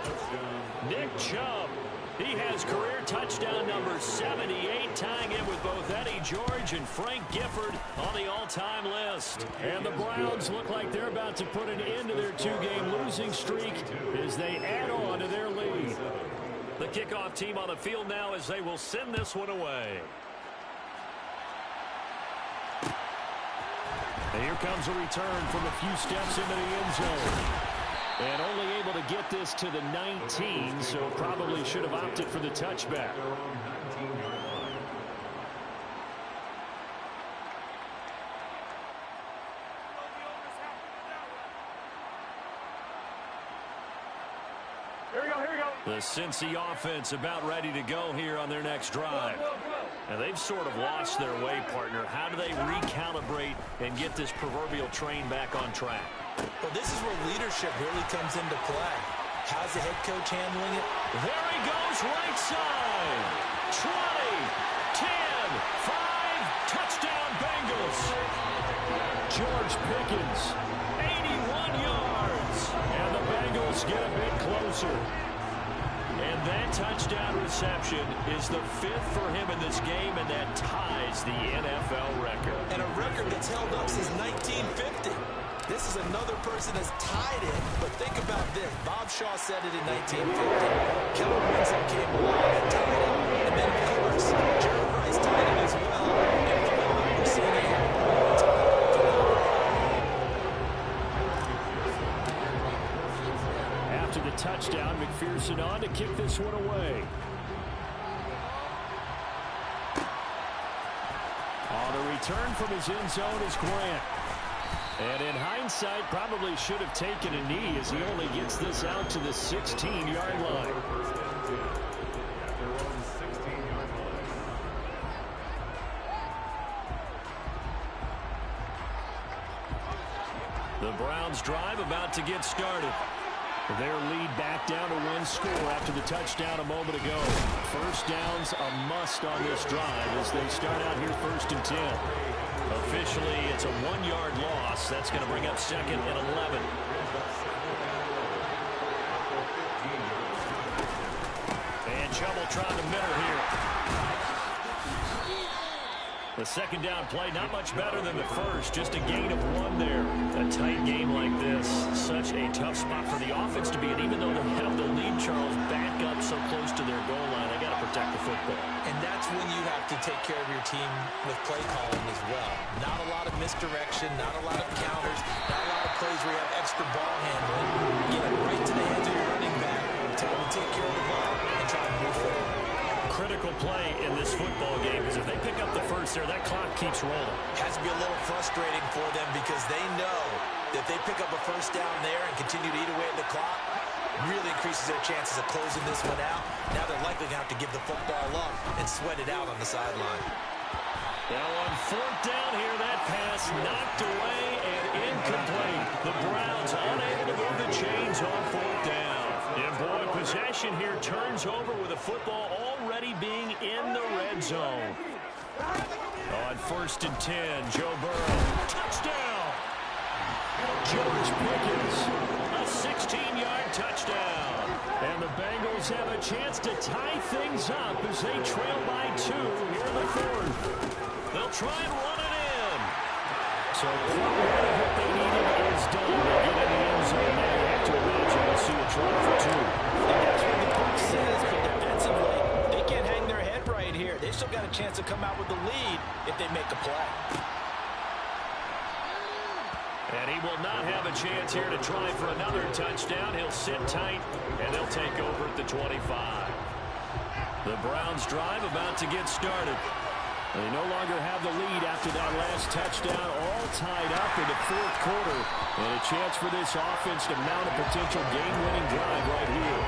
Nick Chubb. He has career touchdown number 78, tying it with both Eddie George and Frank Gifford on the all-time list. And the Browns look like they're about to put an end to their 2-game losing streak as they add on to their lead. The kickoff team on the field now as they will send this one away. And here comes a return from a few steps into the end zone. And only able to get this to the 19, so probably should have opted for the touchback. Here we go, here we go. The Cincy offense about ready to go here on their next drive. Now they've sort of lost their way, partner. How do they recalibrate and get this proverbial train back on track? Well, this is where leadership really comes into play. How's the head coach handling it? There he goes, right side. 20, 10, 5, touchdown Bengals. George Pickens, 81 yards. And the Bengals things get a bit closer. And that touchdown reception is the 5th for him in this game, and that ties the NFL record. And a record that's held up since 1950. This is another person that's tied it, but think about this. Bob Shaw said it in 1950. Keller Winslow came along and tied it. And then, of course, Jerry Rice tied it as well. And finally, we're seeing it happen. After the touchdown, McPherson on to kick this one away. On the return from his end zone is Grant. And in hindsight, probably should have taken a knee as he only gets this out to the 16-yard line. The Browns drive about to get started. Their lead back down to one score after the touchdown a moment ago. First down's a must on this drive as they start out here 1st and 10. Officially, it's a 1-yard loss. That's going to bring up 2nd and 11. And trouble trying to middle here. The 2nd down play, not much better than the first. Just a gain of 1 there. A tight game like this, such a tough spot for the offense to be in. Even though they have the lead, Charles, back up so close to their goal line, they got to protect the football. And that's when you have to take care of your team with play calling as well. Not a lot of misdirection, not a lot of counters, not a lot of plays where you have extra ball handling. Get it right to the hands of your running back. Tell them to take care of the ball and try to move forward. Critical play in this football game because if they pick up the first there, that clock keeps rolling. Has to be a little frustrating for them because they know that if they pick up a first down there and continue to eat away at the clock, really increases their chances of closing this one out. Now they're likely going to have to give the football up and sweat it out on the sideline. Now on 4th down here, that pass knocked away and incomplete. The Browns unable to move the chains on 4th down. And boy, possession here turns over with the football already being in the red zone. On 1st and 10, Joe Burrow. Touchdown! George Pickens, a 16-yard touchdown. And the Bengals have a chance to tie things up as they trail by 2 here in the 4th. They'll try and run it in. So part one of what they needed is done. They get in the end zone now. You have to imagine we'll see a try for 2. And that's what the book says, but defensively, they can't hang their head right here. They still got a chance to come out with the lead if they make a play. And he will not have a chance here to try for another touchdown. He'll sit tight, and they'll take over at the 25. The Browns drive about to get started. They no longer have the lead after that last touchdown, all tied up in the 4th quarter. And a chance for this offense to mount a potential game-winning drive right here.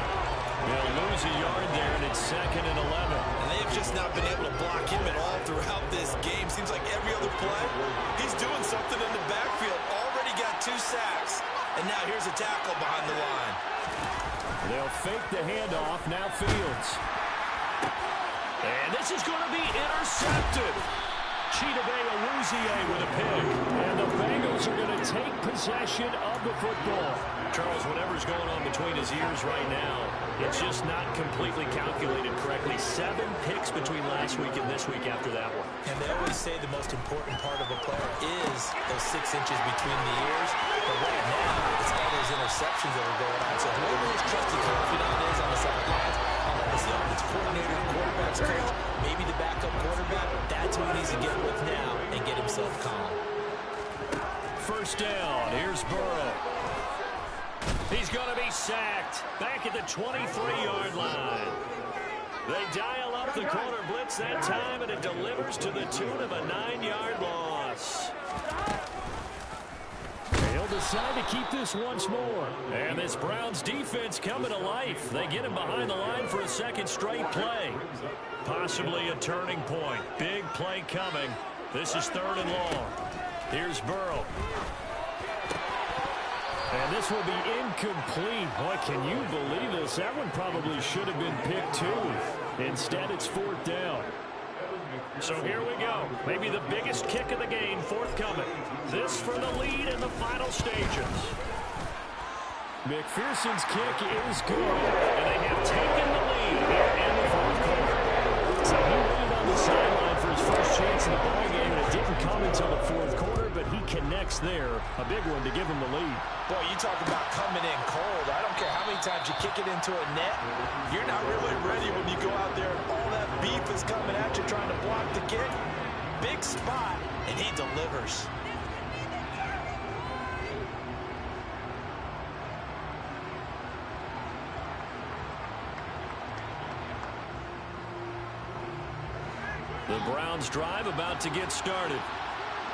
They'll lose a yard there, and it's 2nd and 11. And they've just not been able to block him at all throughout this game. Seems like every other play, he's doing something in the backfield. Already got 2 sacks. And now here's a tackle behind the line. They'll fake the handoff. Now Fields. And this is going to be intercepted. Chidobe Awuzie with a pick. And the Bengals are going to take possession of the football. Charles, whatever's going on between his ears right now, it's just not completely calculated correctly. 7 picks between last week and this week after that one. And they always say the most important part of a player is those 6 inches between the ears. But right now, it's all those interceptions that are going on. So whoever his trusted confidant is on the sidelines, it's the offensive coordinator, the quarterback's coach, maybe the backup quarterback, that's who he needs to get with now and get himself calm. First down, here's Burrow. He's going to be sacked back at the 23-yard line. They dial up the corner blitz that time, and it delivers to the tune of a 9-yard loss. They'll decide to keep this once more. And this Browns defense coming to life. They get him behind the line for a 2nd straight play. Possibly a turning point. Big play coming. This is 3rd and long. Here's Burrow. And this will be incomplete. Boy, can you believe this? That one probably should have been picked too. Instead, it's 4th down. So here we go. Maybe the biggest kick of the game forthcoming. This for the lead in the final stages. McPherson's kick is good, and they have taken the lead here in the fourth quarter. So he waited on the sideline for his first chance in the ballgame, and it didn't come until the fourth quarter, but he connects there. A big one to give him the lead. Boy, you talk about coming in cold. I don't care how many times you kick it into a net. You're not really ready when you go out there and all that beef is coming at you trying to block the kick. Big spot, and he delivers. The Browns drive about to get started.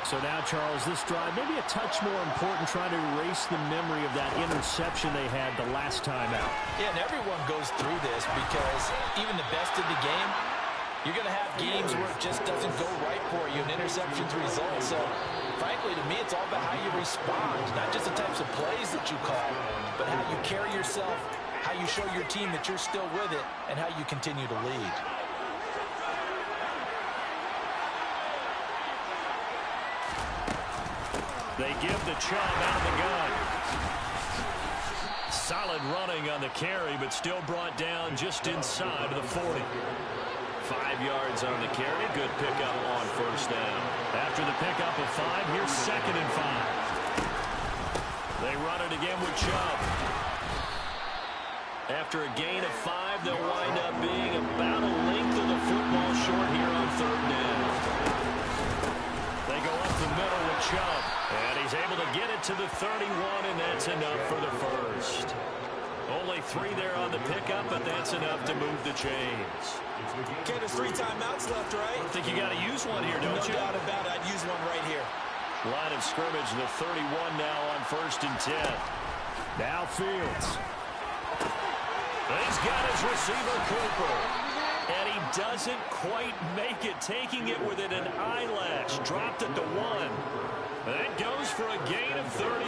So now, Charles, this drive maybe a touch more important, trying to erase the memory of that interception they had the last time out. Yeah, and everyone goes through this because even the best in the game, you're going to have games where it just doesn't go right for you, and interceptions result. So, frankly, to me, it's all about how you respond, not just the types of plays that you call, but how you carry yourself, how you show your team that you're still with it, and how you continue to lead. They give the Chubb out of the gun. Solid running on the carry, but still brought down just inside of the 40. 5 yards on the carry. Good pickup on first down. After the pickup of 5, here's 2nd and 5. They run it again with Chubb. After a gain of 5, they'll wind up being about a length of the football short here on 3rd down. They go up the middle with Chubb. And he's able to get it to the 31, and that's enough for the first. Only 3 there on the pickup, but that's enough to move the chains. Okay, there's 3 timeouts left, right? I think you got to use one here, don't you? No doubt about it. I'd use one right here. Line of scrimmage, the 31 now on 1st and 10. Now Fields. He's got his receiver, Cooper. And he doesn't quite make it, taking it within an eyelash. Dropped it to 1. That goes for a gain of 31.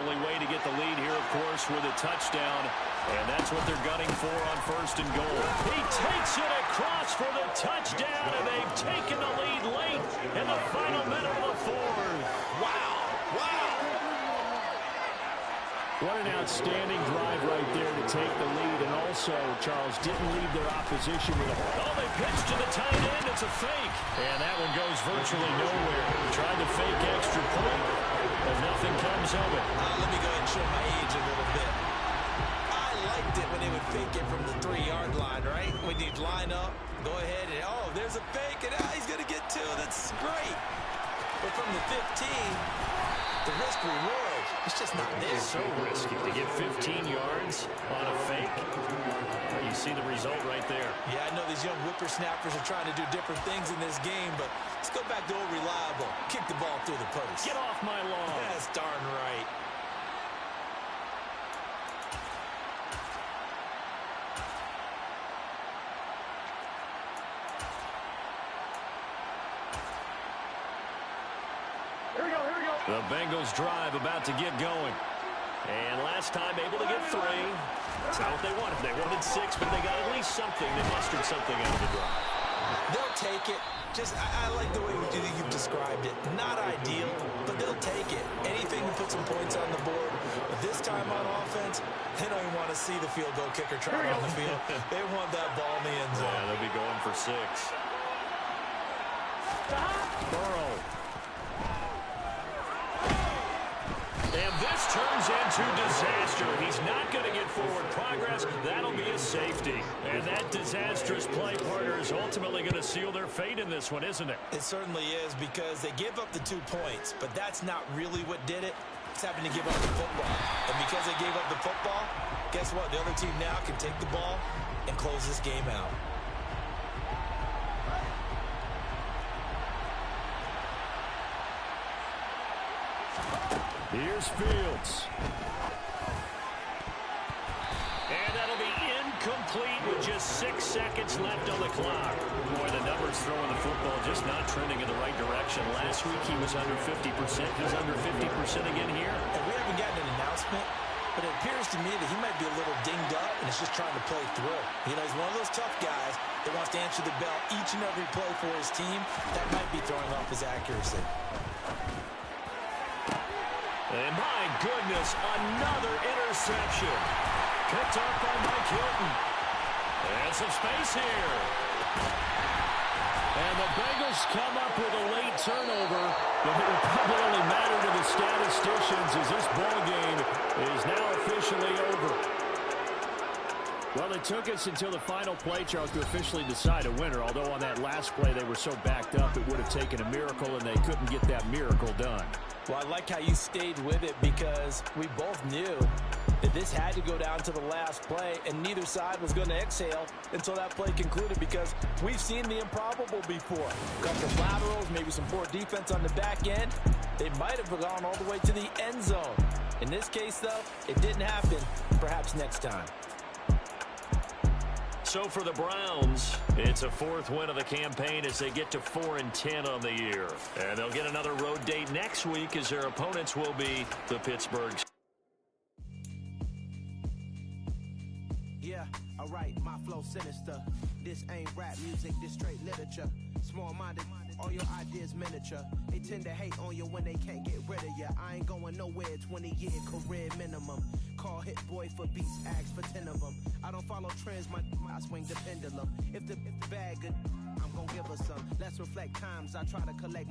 Only way to get the lead here, of course, with a touchdown. And that's what they're gunning for on 1st and goal. He takes it across for the touchdown, and they've taken the lead late in the final minute of the 4th. Wow. Wow. What an outstanding drive right there to take the lead. And also, Charles, didn't leave their opposition with a... Oh, they pitched to the tight end. It's a fake. And that one goes virtually nowhere. Tried to fake extra point, but nothing comes of it. Let me go ahead and show my age a little bit. I liked it when they would fake it from the 3-yard line, right? When you'd line up, go ahead and, oh, there's a fake, and he's going to get 2. That's great. But from the 15... the risk-reward, it's just not there. So risky to get 15 yards on a fake. You see the result right there. Yeah, I know these young whippersnappers are trying to do different things in this game, but let's go back to old reliable. Kick the ball through the post. Get off my lawn. That's darn right. The Bengals drive about to get going. And last time able to get 3. That's not what they wanted. They wanted 6, but they got at least something. They mustered something out of the drive. They'll take it. Just, I like the way you've described it. Not ideal, but they'll take it. Anything to put some points on the board. But this time on offense, they don't even want to see the field goal kicker try on the field. They want that ball in the end zone. Yeah, they'll be going for 6. Burrow. And this turns into disaster. He's not going to get forward progress. That'll be a safety. And that disastrous play, partner, is ultimately going to seal their fate in this one, isn't it? It certainly is, because they gave up the 2 points, but that's not really what did it. It's happened to give up the football. And because they gave up the football, guess what? The other team now can take the ball and close this game out. Here's Fields. And that'll be incomplete with just 6 seconds left on the clock. Boy, the numbers throwing the football just not trending in the right direction. Last week he was under 50%. He's under 50% again here. And we haven't gotten an announcement, but it appears to me that he might be a little dinged up and is just trying to play through. You know, he's one of those tough guys that wants to answer the bell each and every play for his team. That might be throwing off his accuracy. And my goodness, another interception. Picked up by Mike Hilton. And some space here. And the Bengals come up with a late turnover, but it will probably only matter to the statisticians as this ball game is now officially over. Well, it took us until the final play, Charles, to officially decide a winner, although on that last play they were so backed up it would have taken a miracle, and they couldn't get that miracle done. Well, I like how you stayed with it because we both knew that this had to go down to the last play, and neither side was going to exhale until that play concluded because we've seen the improbable before. A couple of laterals, maybe some poor defense on the back end. They might have gone all the way to the end zone. In this case, though, it didn't happen. Perhaps next time. So for the Browns, it's a fourth win of the campaign as they get to 4-10 on the year. And they'll get another road date next week as their opponents will be the Pittsburgh. Yeah, alright, my flow sinister. This ain't rap music, this straight literature. Small-minded, all your ideas miniature. They tend to hate on you when they can't get rid of you. I ain't going nowhere, 20-year career minimum. Call Hit Boy for beats, ask for 10 of them. I don't follow trends, I swing the pendulum. If the bag good, I'm gonna give her some. Let's reflect times, I try to collect